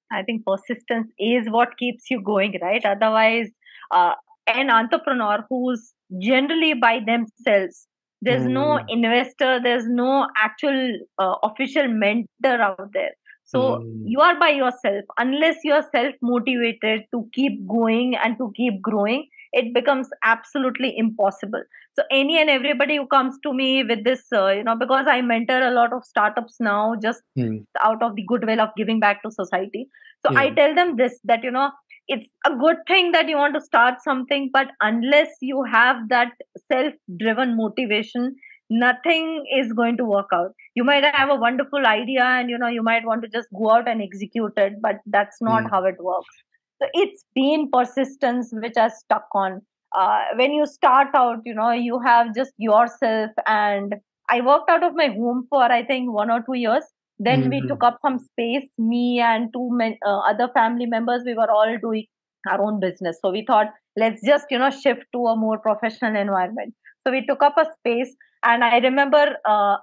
I think persistence is what keeps you going, right? Otherwise, uh, an entrepreneur who's generally by themselves, there's no Mm, investor, there's no actual official mentor out there. So mm, you are by yourself. Unless you're self motivated to keep going and to keep growing, it becomes absolutely impossible. So any and everybody who comes to me with this, because I mentor a lot of startups now, just mm, out of the goodwill of giving back to society. So yeah. I tell them this, that it's a good thing that you want to start something, but unless you have that self driven motivation, nothing is going to work out. You might have a wonderful idea, and you might want to just go out and execute it, but that's not Mm, how it works. So it's been persistence which has stuck on. When you start out, you have just yourself, and I worked out of my home for I think 1 or 2 years. Then we took mm, up some space. Me and other family members, we were all doing our own business. So we thought, let's just shift to a more professional environment. So we took up a space, and I remember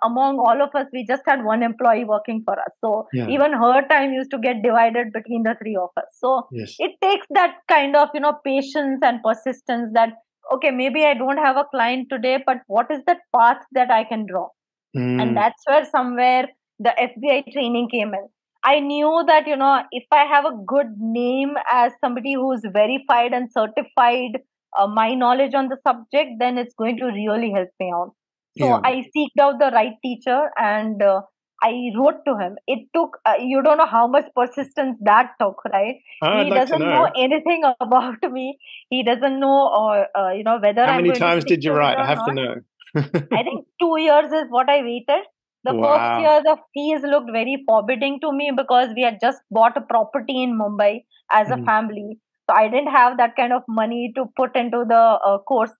among all of us, we just had one employee working for us. So yeah. even her time used to get divided between the three of us. So Yes. it takes that kind of patience and persistence. That okay, maybe I don't have a client today, but what is that path that I can draw? And Mm, that's where somewhere the FBI training came in. I knew that, if I have a good name as somebody who's verified and certified, my knowledge on the subject, then it's going to really help me out. So Yeah. I seeked out the right teacher, and I wrote to him. It took, you don't know how much persistence that took, right? Oh, I'd He like to doesn't know know. anything about me. He doesn't know, or, whether How I'm many going to times stick did you to it write? I or have to not. know. I think 2 years is what I waited. The first Wow. year, the fees looked very forbidding to me because we had just bought a property in Mumbai as a Mm. family. So I didn't have that kind of money to put into the course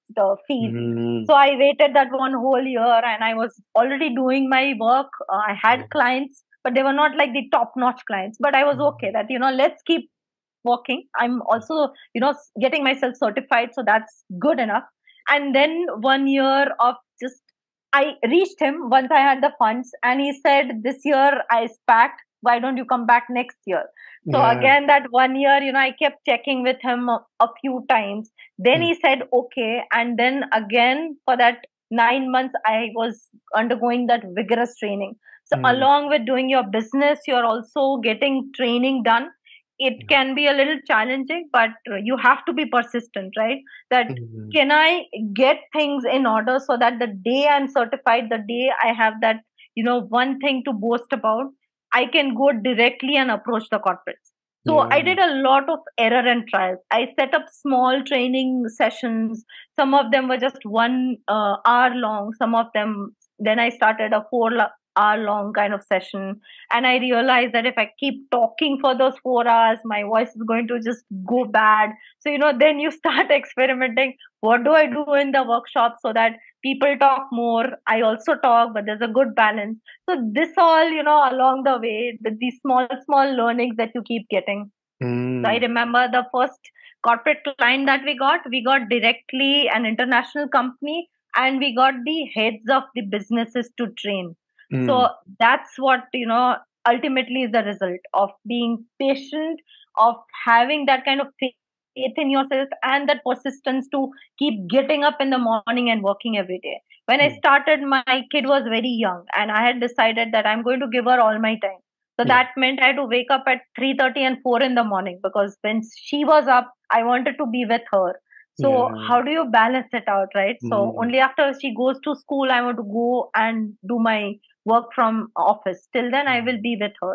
fees. Mm. So I waited that one whole year, and I was already doing my work. I had clients, but they were not like the top notch clients. But I was okay that, let's keep working. I'm also, getting myself certified. So that's good enough. And then 1 year of just, I reached him once I had the funds, and he said, "This year I packed. Why don't you come back next year?" So Yeah. again, that 1 year, I kept checking with him a few times. Then Mm. he said, "Okay." And then again, for that 9 months, I was undergoing that vigorous training. So Mm. along with doing your business, you're also getting training done. It can be a little challenging, but you have to be persistent, right? That Mm. can I get things in order so that the day I'm certified, the day I have that, one thing to boast about, I can go directly and approach the corporates. So Yeah. I did a lot of error and trials. I set up small training sessions. Some of them were just 1 hour long. Some of them, then I started a 4 hour long kind of session. And I realized that if I keep talking for those 4 hours, my voice is going to just go bad. So, then you start experimenting. What do I do in the workshop so that people talk more? I also talk, but there's a good balance. So this all, along the way, these small learnings that you keep getting. So I Mm. remember the first corporate client that we got directly an international company, and we got the heads of the businesses to train. Mm. So that's what, ultimately is the result of being patient, of having that kind of faith in yourself, and that persistence to keep getting up in the morning and working every day. When I Mm. started, my kid was very young, and I had decided that I'm going to give her all my time. So Yeah. that meant I had to wake up at 3:30 and 4 in the morning, because when she was up, I wanted to be with her. So Yeah. how do you balance it out, right? So Mm. only after she goes to school, I want to go and do my work from office. Till then, I will be with her.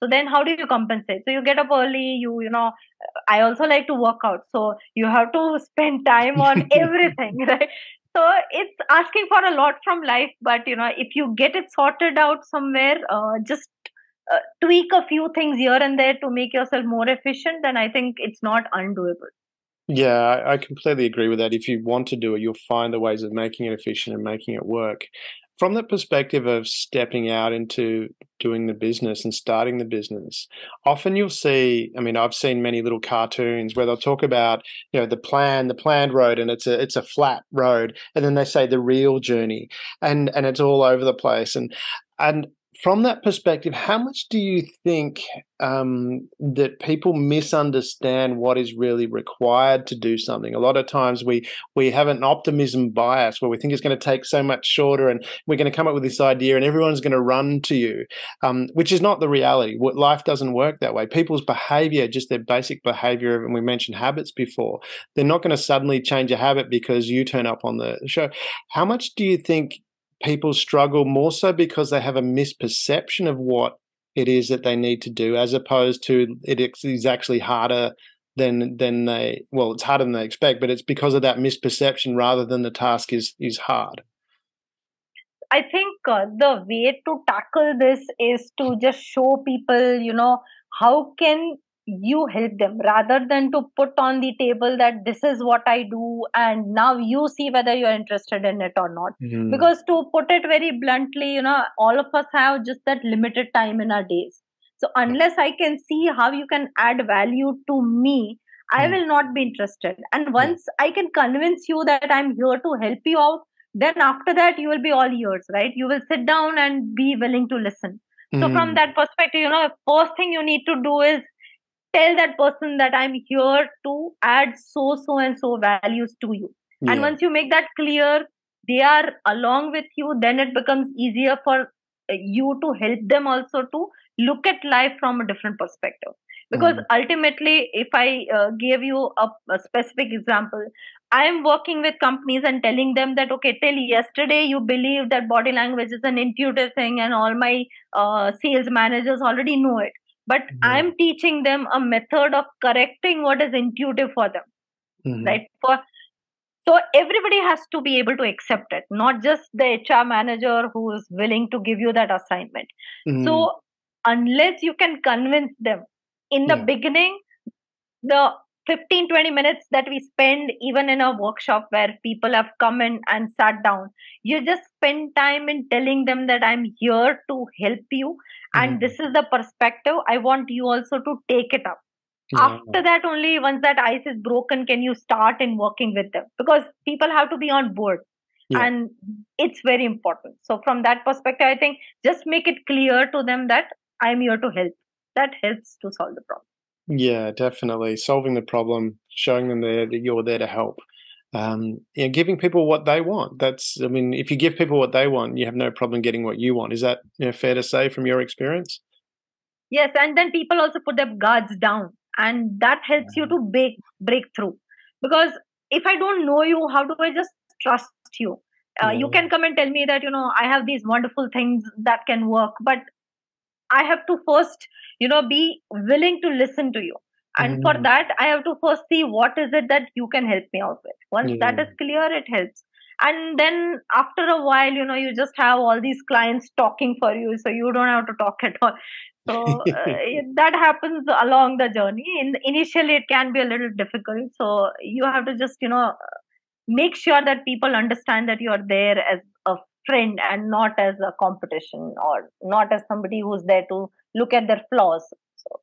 So then how do you compensate? So you get up early, I also like to work out. So you have to spend time on everything, right? So it's asking for a lot from life, but if you get it sorted out somewhere, just tweak a few things here and there to make yourself more efficient, then I think it's not undoable. Yeah, I completely agree with that. If you want to do it, you'll find the ways of making it efficient and making it work. From the perspective of stepping out into doing the business and starting the business, often you'll see, I mean, I've seen many little cartoons where they'll talk about, the planned road, and it's a flat road, and then they say the real journey, and it's all over the place. And from that perspective, how much do you think that people misunderstand what is really required to do something? A lot of times we have an optimism bias where we think it's going to take so much shorter, and we're going to come up with this idea, and everyone's going to run to you, which is not the reality. Life doesn't work that way. People's behavior, just their basic behavior, and we mentioned habits before, they're not going to suddenly change a habit because you turn up on the show. How much do you think people struggle more so because they have a misperception of what it is that they need to do, as opposed to it is actually harder than they, well, it's harder than they expect, but it's because of that misperception rather than the task is hard? I think the way to tackle this is to just show people, how can you help them, rather than to put on the table that this is what I do and now you see whether you're interested in it or not. Mm. Because to put it very bluntly, all of us have just that limited time in our days. So unless I can see how you can add value to me, I Mm. will not be interested. And Yeah. once I can convince you that I'm here to help you out, then after that you will be all ears, right? You will sit down and be willing to listen. So from Mm. that perspective, first thing you need to do is tell that person that I'm here to add so and so values to you. And Yeah. once you make that clear, they are along with you, then it becomes easier for you to help them also to look at life from a different perspective. Because ultimately, if I give you a specific example, I am working with companies and telling them that, okay, till yesterday you believe that body language is an intuitive thing and all my sales managers already know it. But I'm teaching them a method of correcting what is intuitive for them, right? So everybody has to be able to accept it, not just the HR manager who is willing to give you that assignment. So unless you can convince them in the beginning, the 15-20 minutes that we spend even in a workshop where people have come in and sat down, you just spend time in telling them that I'm here to help you, and this is the perspective I want you also to take it up. After that, only once that ice is broken can you start in working with them, because people have to be on board, and it's very important. So from that perspective, I think just make it clear to them that I'm here to help. That helps to solve the problem. Yeah, definitely. Solving the problem, showing them that you're there to help. Giving people what they want. I mean, if you give people what they want, you have no problem getting what you want. Is that fair to say from your experience? Yes, and then people also put their guards down, and that helps you to break through. Because if I don't know you, how do I just trust you? You can come and tell me that, I have these wonderful things that can work, but I have to first, be willing to listen to you. And for that, I have to first see what is it that you can help me out with. Once that is clear, it helps. And then after a while, you just have all these clients talking for you, so you don't have to talk at all. So that happens along the journey. Initially, it can be a little difficult. So you have to just, make sure that people understand that you are there as a friend and not as a competition, or not as somebody who's there to look at their flaws. So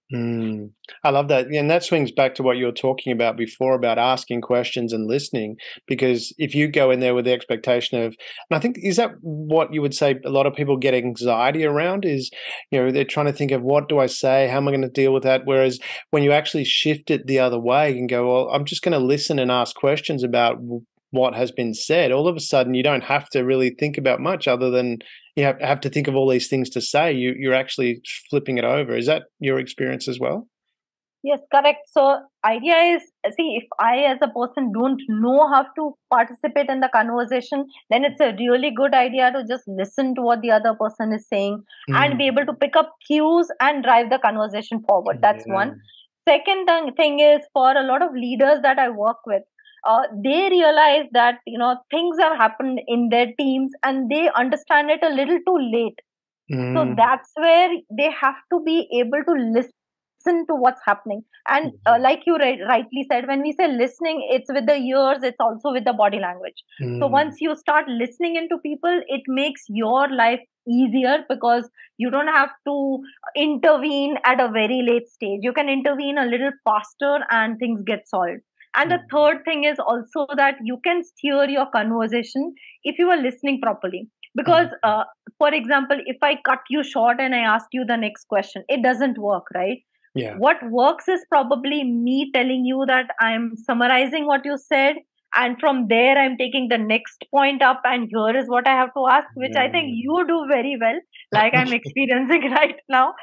I love that. And that swings back to what you were talking about before about asking questions and listening, because if you go in there with the expectation of, and I think, is that what you would say a lot of people get anxiety around is, they're trying to think of what do I say? How am I going to deal with that? Whereas when you actually shift it the other way and go, well, I'm just going to listen and ask questions about what has been said, all of a sudden you don't have to really think about much other than you have to think of all these things to say. You're actually flipping it over. Is that your experience as well? yes, correct. So idea is, see, if I as a person don't know how to participate in the conversation, then it's a really good idea to just listen to what the other person is saying and be able to pick up cues and drive the conversation forward. That's one. Second thing is, for a lot of leaders that I work with, they realize that things have happened in their teams and they understand it a little too late. So that's where they have to be able to listen to what's happening. And like you rightly said, when we say listening, it's with the ears, it's also with the body language. So once you start listening into people, it makes your life easier, because you don't have to intervene at a very late stage. You can intervene a little faster and things get solved. And the third thing is also that you can steer your conversation if you are listening properly. Because, for example, if I cut you short and I asked you the next question, it doesn't work, right? Yeah. What works is probably me telling you that I'm summarizing what you said, and from there I'm taking the next point up, and here is what I have to ask, which I think you do very well, like I'm experiencing right now.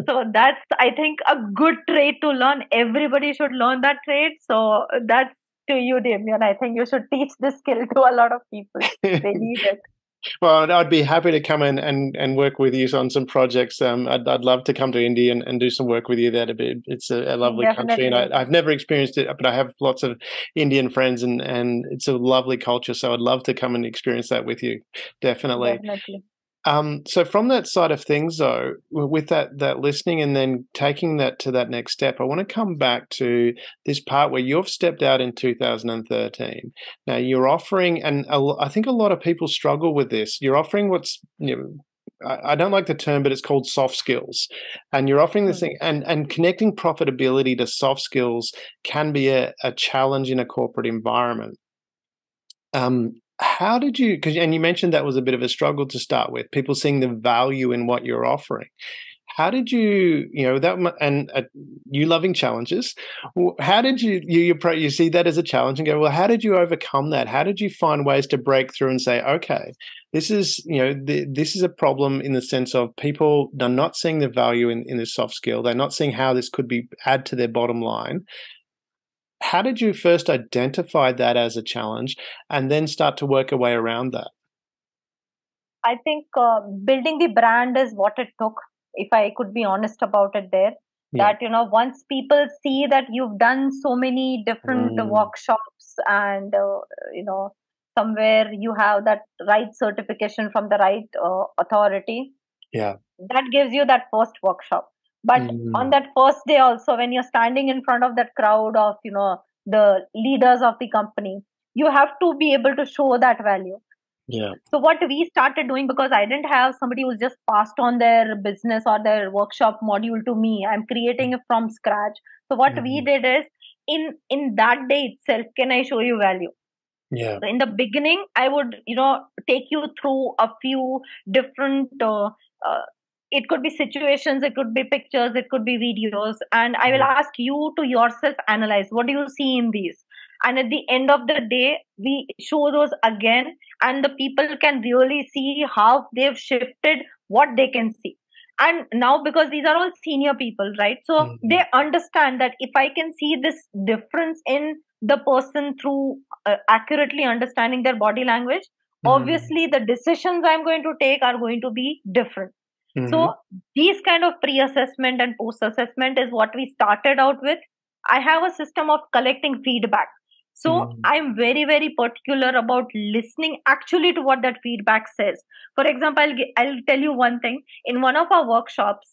So that's, I think, a good trait to learn. Everybody should learn that trait. So that's to you, Damien. I think you should teach this skill to a lot of people. They need it. Well, I'd be happy to come in and work with you on some projects. I'd love to come to India and do some work with you there. It's a lovely country, and I've never experienced it, but I have lots of Indian friends, and it's a lovely culture. So I'd love to come and experience that with you. Definitely. So from that side of things, though, with that listening and then taking that to that next step, I want to come back to this part where you've stepped out in 2013. Now you're offering, and I think a lot of people struggle with this. You're offering what's, I don't like the term, but it's called soft skills. And you're offering this thing, and connecting profitability to soft skills can be a challenge in a corporate environment. How did and you mentioned that was a bit of a struggle to start with, people seeing the value in what you're offering. how did you, you loving challenges, how did you see that as a challenge and go, well, how did you overcome that? How did you find ways to break through and say, okay, this is, this is a problem in the sense of people are not seeing the value in this soft skill. They're not seeing how this could be add to their bottom line. How did you first identify that as a challenge and then start to work a way around that? I think building the brand is what it took, if I could be honest about it there. Yeah. That, once people see that you've done so many different workshops and, somewhere you have that right certification from the right authority, Yeah. that gives you that first workshop. But on that first day also, when you're standing in front of that crowd of, the leaders of the company, you have to be able to show that value. Yeah. So what we started doing, because I didn't have somebody who's just passed on their business or their workshop module to me, I'm creating it from scratch. So what we did is, in that day itself, can I show you value? Yeah. So in the beginning, I would, take you through a few different, it could be situations, it could be pictures, it could be videos, and I will ask you to yourself analyze what do you see in these. And at the end of the day, we show those again, and the people can really see how they've shifted what they can see. And now, because these are all senior people, right? So they understand that if I can see this difference in the person through accurately understanding their body language, obviously the decisions I'm going to take are going to be different. So these kind of pre-assessment and post-assessment is what we started out with. I have a system of collecting feedback. So I'm very, very particular about listening actually to what that feedback says. For example, I'll tell you one thing. In one of our workshops,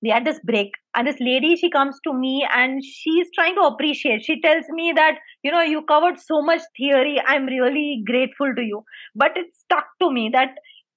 we had this break, and this lady, she comes to me and she's trying to appreciate. She tells me that, you covered so much theory, I'm really grateful to you. But it stuck to me that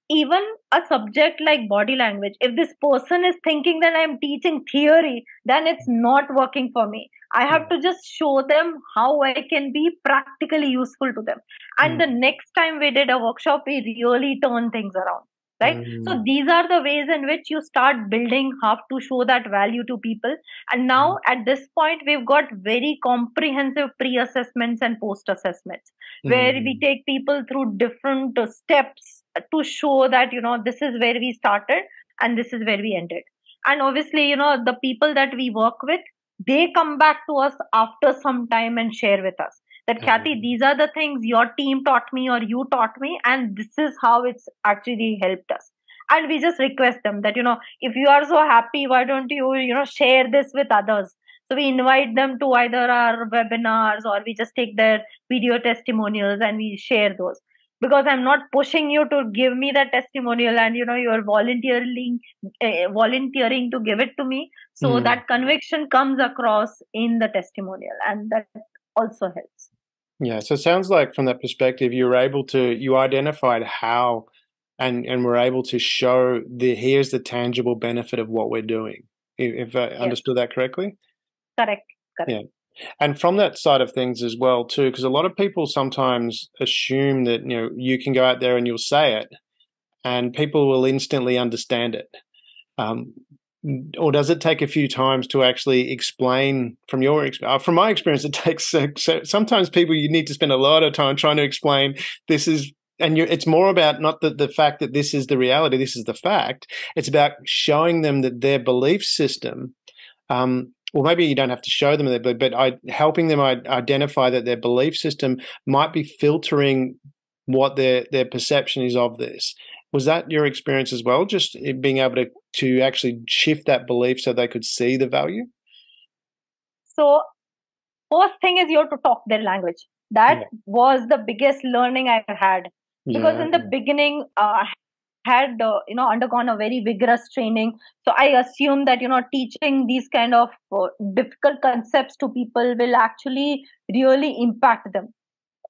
even a subject like body language, if this person is thinking that I'm teaching theory, then it's not working for me. I have to just show them how I can be practically useful to them. And the next time we did a workshop, we really turned things around. Right? So these are the ways in which you start building how to show that value to people. And now at this point, we've got very comprehensive pre-assessments and post-assessments where we take people through different steps to show that, this is where we started and this is where we ended. And obviously, the people that we work with, they come back to us after some time and share with us that, Khyati, these are the things your team taught me or you taught me, and this is how it's actually helped us. And we just request them that, if you are so happy, why don't you, share this with others? So we invite them to either our webinars, or we just take their video testimonials and we share those. Because I'm not pushing you to give me that testimonial, and you're volunteering to give it to me. So that conviction comes across in the testimonial, and that also helps. Yeah, so it sounds like from that perspective, you identified how and were able to show here's the tangible benefit of what we're doing. If I understood that correctly? Correct. Yeah. And from that side of things as well, too, because a lot of people sometimes assume that, you can go out there and you'll say it and people will instantly understand it. Or does it take a few times to actually explain from my experience, it takes sometimes people, you need to spend a lot of time trying to explain this is, and it's more about not the fact that this is the reality, this is the fact. It's about showing them that their belief system, well, maybe you don't have to show them that, but helping them identify that their belief system might be filtering what their perception is of this. Was that your experience as well, just being able to actually shift that belief so they could see the value? So first thing is you have to talk their language. That was the biggest learning I had. Because in the beginning, I had undergone a very vigorous training. So I assume that, teaching these kind of difficult concepts to people will actually really impact them.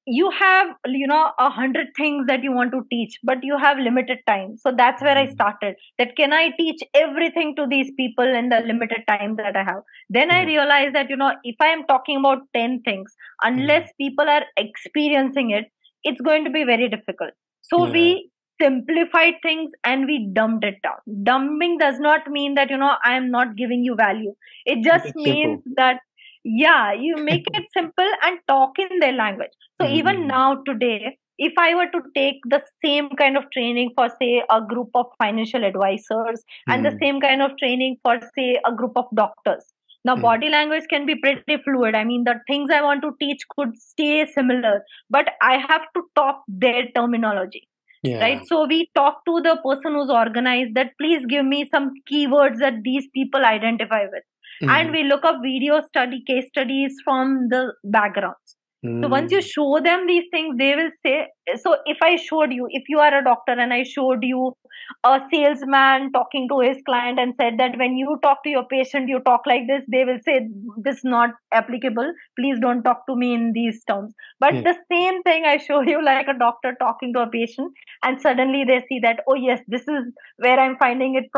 You have 100 things that you want to teach, but you have limited time. So that's where I started, that can I teach everything to these people in the limited time that I have? Then I realized that if I am talking about 10 things, unless people are experiencing it, it's going to be very difficult. So we simplified things and we dumbed it down. Dumbing does not mean that, I am not giving you value. It just It's means simple. that, yeah, you make it simple and talk in their language. So even now today, if I were to take the same kind of training for, say, a group of financial advisors and the same kind of training for, say, a group of doctors, now body language can be pretty fluid. I mean, the things I want to teach could stay similar, but I have to talk their terminology. Yeah. Right. So we talk to the person who's organized that please give me some keywords that these people identify with. And we look up video study case studies from the backgrounds. So once you show them these things, they will say, so if I showed you, if you are a doctor and I showed you a salesman talking to his client and said that when you talk to your patient, you talk like this, they will say this is not applicable. Please don't talk to me in these terms. But the same thing I show you like a doctor talking to a patient, and suddenly they see that, oh yes, this is where I'm finding it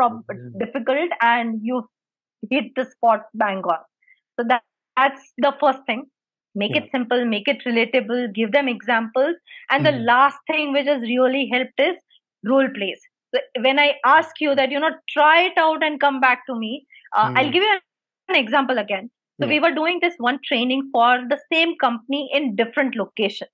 difficult, and you hit the spot bang on. So that's the first thing. Make it simple, make it relatable, give them examples. And the last thing which has really helped is role plays. So when I ask you that, try it out and come back to me, I'll give you an example again. So we were doing this one training for the same company in different locations.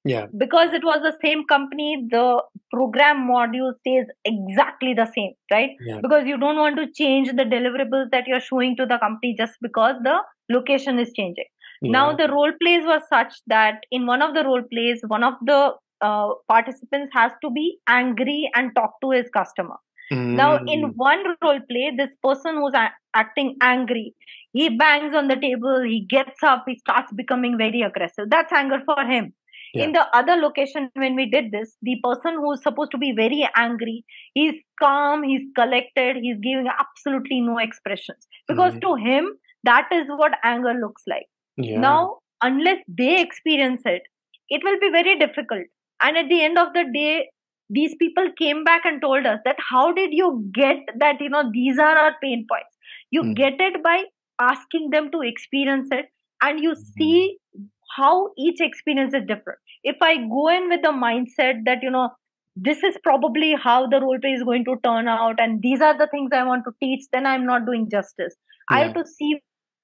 Yeah. Because it was the same company, the program module stays exactly the same, right? Yeah. Because you don't want to change the deliverables that you're showing to the company just because the location is changing. Yeah. Now, the role plays were such that in one of the role plays, one of the participants has to be angry and talk to his customer. Now, in one role play, this person who's acting angry, he bangs on the table, he gets up, he starts becoming very aggressive. That's anger for him. Yeah. In the other location, when we did this, the person who's supposed to be very angry, he's calm, he's collected, he's giving absolutely no expressions. Because to him, that is what anger looks like. Yeah. Now, unless they experience it, it will be very difficult. And at the end of the day, these people came back and told us that how did you get that, these are our pain points. You get it by asking them to experience it, and you see how each experience is different. If I go in with the mindset that, this is probably how the role play is going to turn out, and these are the things I want to teach, then I'm not doing justice. I have to see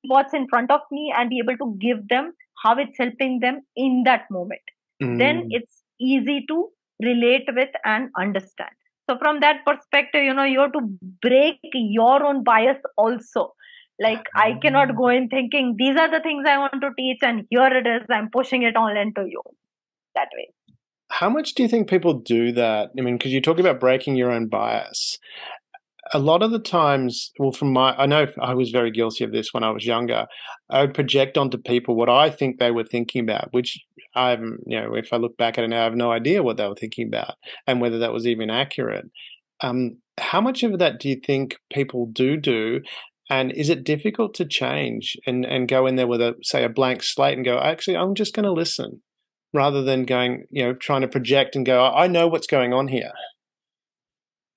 what's in front of me and be able to give them how it's helping them in that moment. Then it's easy to relate with and understand. So from that perspective, you have to break your own bias also. Like, I cannot go in thinking these are the things I want to teach and here it is, I'm pushing it all into you that way. How much do you think people do that? I mean, because you talk about breaking your own bias. A lot of the times, well, I know I was very guilty of this when I was younger. I would project onto people what I think they were thinking about, which if I look back at it now, I have no idea what they were thinking about and whether that was even accurate. How much of that do you think people do? And is it difficult to change and go in there with a blank slate and go, actually, I'm just going to listen, rather than going, trying to project and go, I know what's going on here?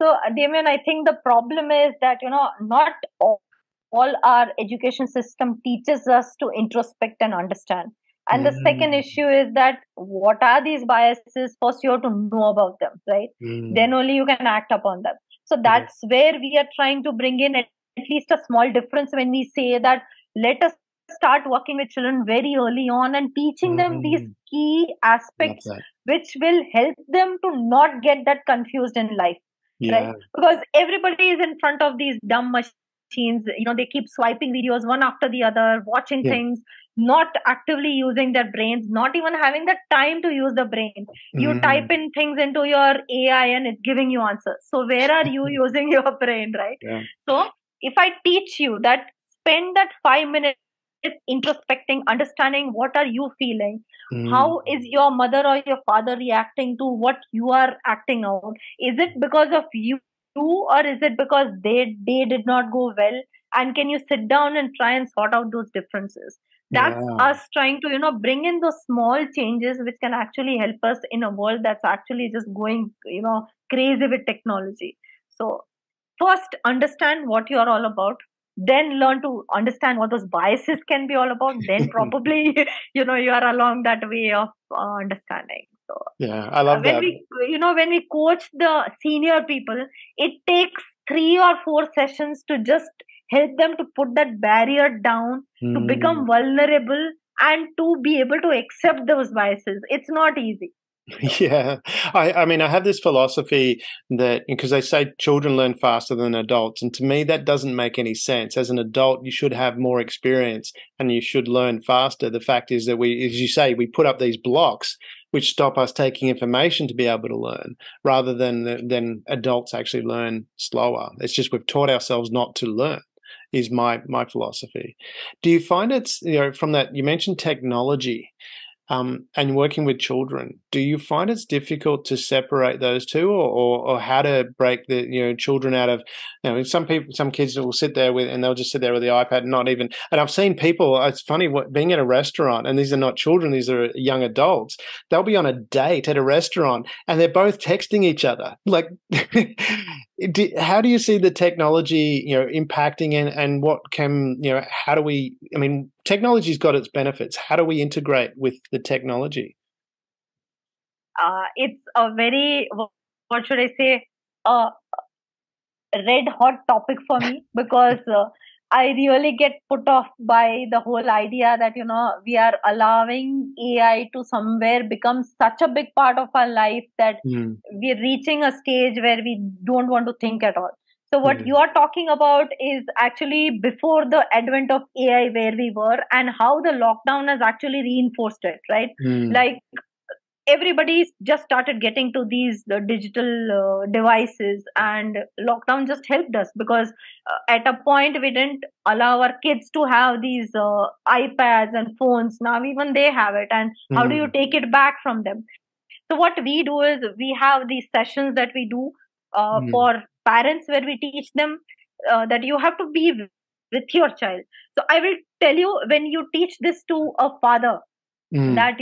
So, Damien, I think the problem is that, not all our education system teaches us to introspect and understand. And the second issue is that what are these biases? First, you have to know about them, right? Then only you can act upon them. So that's where we are trying to bring in at least a small difference when we say that let us start working with children very early on and teaching them these key aspects which will help them to not get that confused in life. Right? Because everybody is in front of these dumb machines. They keep swiping videos one after the other, watching things, not actively using their brains, not even having the time to use the brain. You type in things into your AI and it's giving you answers. So where are you using your brain, right? Yeah. So if I teach you that, spend that 5 minutes introspecting, understanding what are you feeling, how is your mother or your father reacting to what you are acting out, is it because of you or is it because they did not go well, and can you sit down and try and sort out those differences? That's us trying to bring in those small changes which can actually help us in a world that's actually just going crazy with technology. So first, understand what you're all about, then learn to understand what those biases can be all about, then probably you are along that way of understanding. Yeah, I love When that. we coach the senior people, it takes 3 or 4 sessions to just help them to put that barrier down, to become vulnerable, and to be able to accept those biases. It's not easy. Yeah. I mean, I have this philosophy that, because they say children learn faster than adults, and to me that doesn't make any sense. As an adult, you should have more experience and you should learn faster. The fact is that we, as you say, we put up these blocks which stop us taking information to be able to learn, rather than adults actually learn slower. It's just we've taught ourselves not to learn, is my philosophy. Do you find it's, from that, you mentioned technology, and working with children, do you find it's difficult to separate those two, or how to break the children out of, some kids will sit there and they'll just sit there with the iPad and not even, and I've seen people, it's funny, being at a restaurant, and these are not children, these are young adults, they'll be on a date at a restaurant and they're both texting each other. Like, how do you see the technology, impacting, and what can, how do we, I mean, technology's got its benefits. How do we integrate with the technology? It's a very, what should I say, red hot topic for me, because I really get put off by the whole idea that we are allowing AI to somewhere become such a big part of our life that we're reaching a stage where we don't want to think at all. So what you are talking about is actually before the advent of AI, where we were, and how the lockdown has actually reinforced it, right? Like, everybody just started getting to these the digital devices, and lockdown just helped us, because at a point we didn't allow our kids to have these iPads and phones. Now even they have it, and how do you take it back from them? So what we do is we have these sessions that we do for parents, where we teach them that you have to be with your child. So I will tell you, when you teach this to a father, that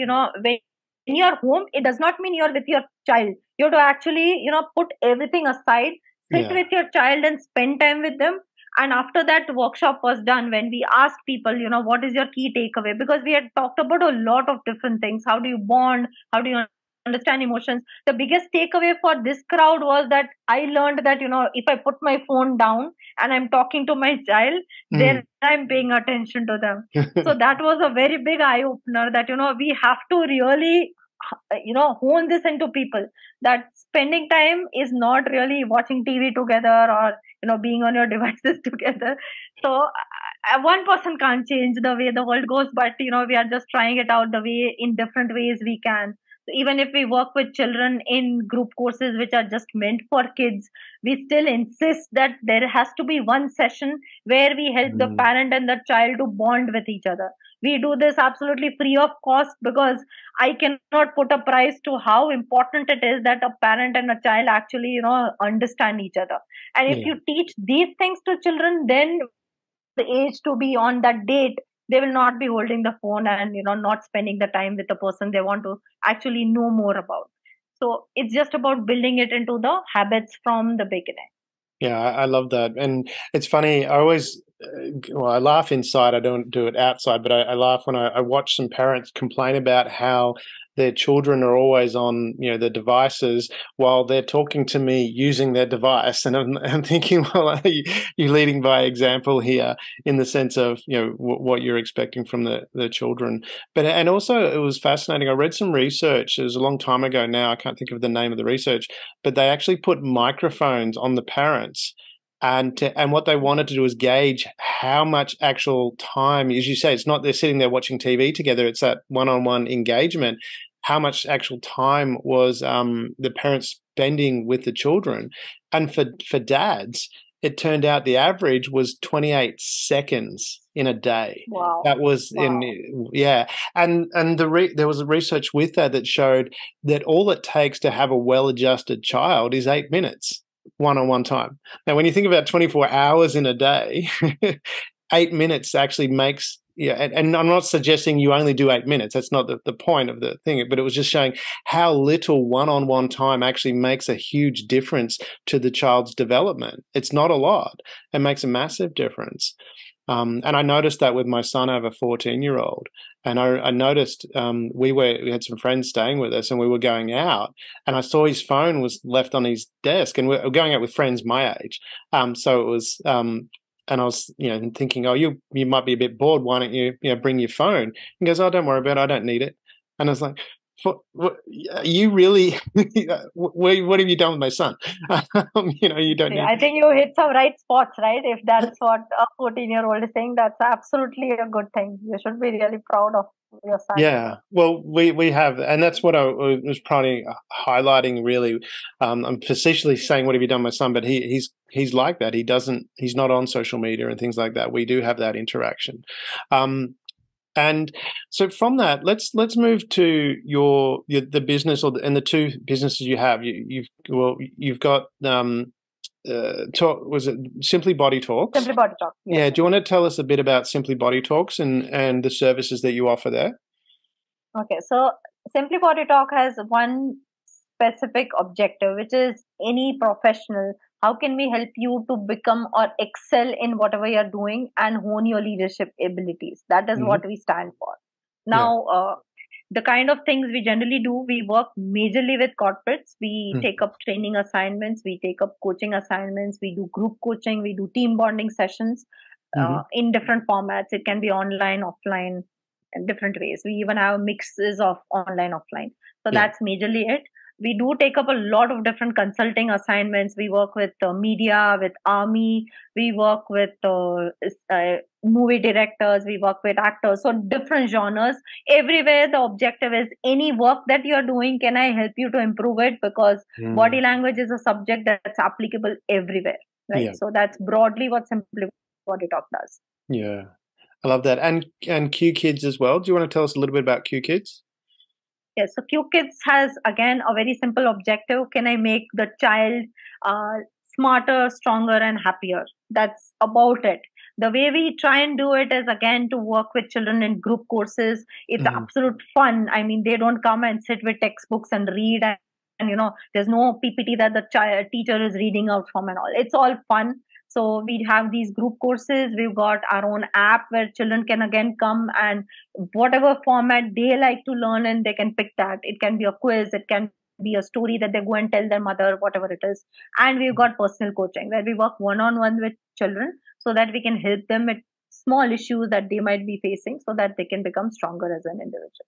when you're home, it does not mean you're with your child. You have to actually put everything aside, sit with your child and spend time with them. And after that workshop was done, when we asked people, what is your key takeaway, because we had talked about a lot of different things. How do you bond? How do you understand emotions? The biggest takeaway for this crowd was that I learned that if I put my phone down and I'm talking to my child, then I'm paying attention to them. So that was a very big eye opener, that we have to really hone this into people, that spending time is not really watching TV together, or being on your devices together. So one person can't change the way the world goes, but we are just trying it out the way, in different ways we can. So even if we work with children in group courses which are just meant for kids, we still insist that there has to be one session where we help the parent and the child to bond with each other. We do this absolutely free of cost, because I cannot put a price to how important it is that a parent and a child actually understand each other. And if you teach these things to children, then the age to be on that date, they will not be holding the phone and not spending the time with the person they want to actually know more about. So it's just about building it into the habits from the beginning. Yeah, I love that. And it's funny, I always, I laugh inside, I don't do it outside, but I laugh when I watch some parents complain about how their children are always on, the devices while they're talking to me using their device. And I'm thinking, well, you're leading by example here, in the sense of, what you're expecting from the children. But, and also it was fascinating. I read some research, it was a long time ago now, I can't think of the name of the research, but they actually put microphones on the parents. And what they wanted to do is gauge how much actual time, as you say, it's not they're sitting there watching TV together, it's that one-on-one engagement. How much actual time was the parents spending with the children? And for dads, it turned out the average was 28 seconds in a day. Wow. That was and there was a research with that showed that all it takes to have a well-adjusted child is 8 minutes. One-on-one time. Now, when you think about 24 hours in a day, 8 minutes actually makes, and I'm not suggesting you only do 8 minutes. That's not the point of the thing, but it was just showing how little one-on-one time actually makes a huge difference to the child's development. It's not a lot. It makes a massive difference. And I noticed that with my son, I have a 14-year-old, and I noticed we had some friends staying with us, and we were going out, and I saw his phone was left on his desk, and we're going out with friends my age. So it was, and I was, thinking, oh, you might be a bit bored. Why don't you, bring your phone? He goes, oh, don't worry about it. I don't need it. And I was like, you really, what have you done with my son? You don't need. I think you hit some right spots, right? If that's what a 14-year-old is saying, that's absolutely a good thing. You should be really proud of your son. Yeah, well, we have, and that's what I was probably highlighting. Really, I'm facetiously saying, "What have you done, my son?" But he's like that. He's not on social media and things like that. We do have that interaction. And so from that, let's move to the business and the two businesses you have. You've got was it Simply Body Talks? Simply Body Talks. Yes. Yeah. Do you want to tell us a bit about Simply Body Talks and the services that you offer there? Okay, so Simply Body Talk has one specific objective, which is any professional. How can we help you to become or excel in whatever you're doing and hone your leadership abilities? That is what we stand for. Now, the kind of things we generally do, we work majorly with corporates. We take up training assignments, we take up coaching assignments, we do group coaching, we do team bonding sessions in different formats. It can be online, offline, in different ways. We even have mixes of online, offline. So that's majorly it. We do take up a lot of different consulting assignments. We work with media, with army. We work with movie directors. We work with actors. So different genres. Everywhere the objective is any work that you're doing, can I help you to improve it? Because body language is a subject that's applicable everywhere. Right. Yeah. So that's broadly what Simply Body Talk does. Yeah. I love that. And CueKids as well. Do you want to tell us a little bit about CueKids? Yes, so CueKids has, again, a very simple objective. Can I make the child smarter, stronger, and happier? That's about it. The way we try and do it is, again, to work with children in group courses. It's absolute fun. I mean, they don't come and sit with textbooks and read and there's no PPT that the teacher is reading out from and all. It's all fun. So we have these group courses. We've got our own app where children can again come and whatever format they like to learn in, they can pick that. It can be a quiz. It can be a story that they go and tell their mother, whatever it is. And we've got personal coaching where we work one-on-one with children so that we can help them with small issues that they might be facing so that they can become stronger as an individual.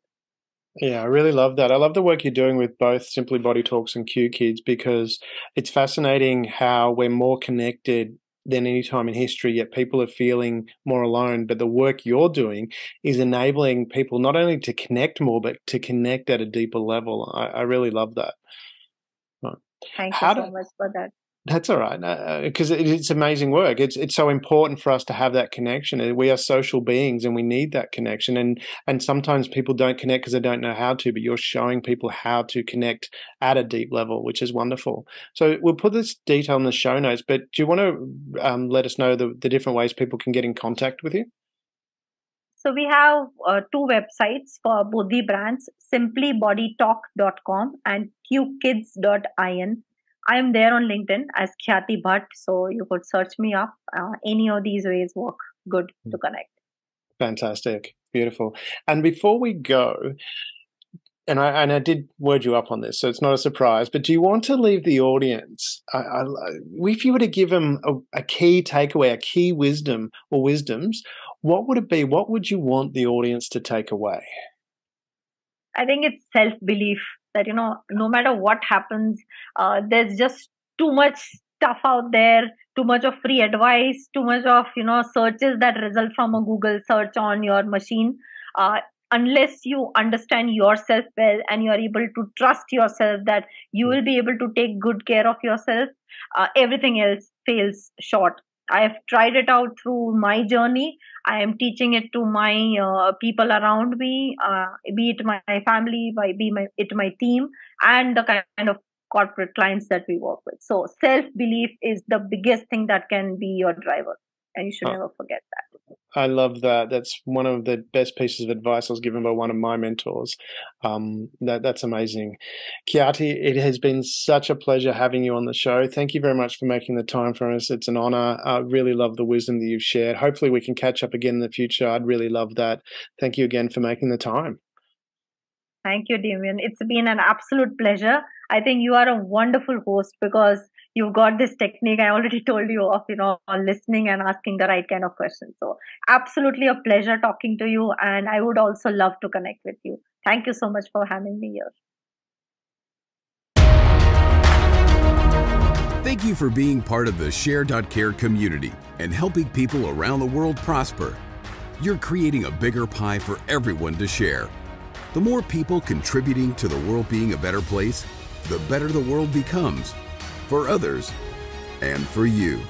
Yeah, I really love that. I love the work you're doing with both Simply Body Talks and CueKids because it's fascinating how we're more connected than any time in history, yet people are feeling more alone. But the work you're doing is enabling people not only to connect more, but to connect at a deeper level. I really love that. Thank you so much for that. That's all right, because it's amazing work. It's so important for us to have that connection. We are social beings, and we need that connection. And sometimes people don't connect because they don't know how to. But you're showing people how to connect at a deep level, which is wonderful. So we'll put this detail in the show notes. But do you want to let us know the different ways people can get in contact with you? So we have two websites for both the brands: simplybodytalk.com and cuekids.in. I am there on LinkedIn as Khyati Bhatt, so you could search me up. Any of these ways work good to connect. Fantastic. Beautiful. And before we go, and I did word you up on this, so it's not a surprise, but do you want to leave the audience, if you were to give them a key takeaway, a key wisdom or wisdoms, what would it be? What would you want the audience to take away? I think it's self-belief. That, no matter what happens, there's just too much stuff out there, too much of free advice, too much of, searches that result from a Google search on your machine. Unless you understand yourself well and you're able to trust yourself that you will be able to take good care of yourself, everything else fails short. I have tried it out through my journey. I am teaching it to my people around me, be it my family, be it my team, and the kind of corporate clients that we work with. So self-belief is the biggest thing that can be your driver, and you should never forget that. I love that. That's one of the best pieces of advice I was given by one of my mentors. That's amazing. Khyati, it has been such a pleasure having you on the show. Thank you very much for making the time for us. It's an honor. I really love the wisdom that you've shared. Hopefully we can catch up again in the future. I'd really love that. Thank you again for making the time. Thank you, Damien. It's been an absolute pleasure. I think you are a wonderful host because you've got this technique I already told you of, listening and asking the right kind of questions. So absolutely a pleasure talking to you. And I would also love to connect with you. Thank you so much for having me here. Thank you for being part of the Share.Care community and helping people around the world prosper. You're creating a bigger pie for everyone to share. The more people contributing to the world being a better place, the better the world becomes, for others and for you.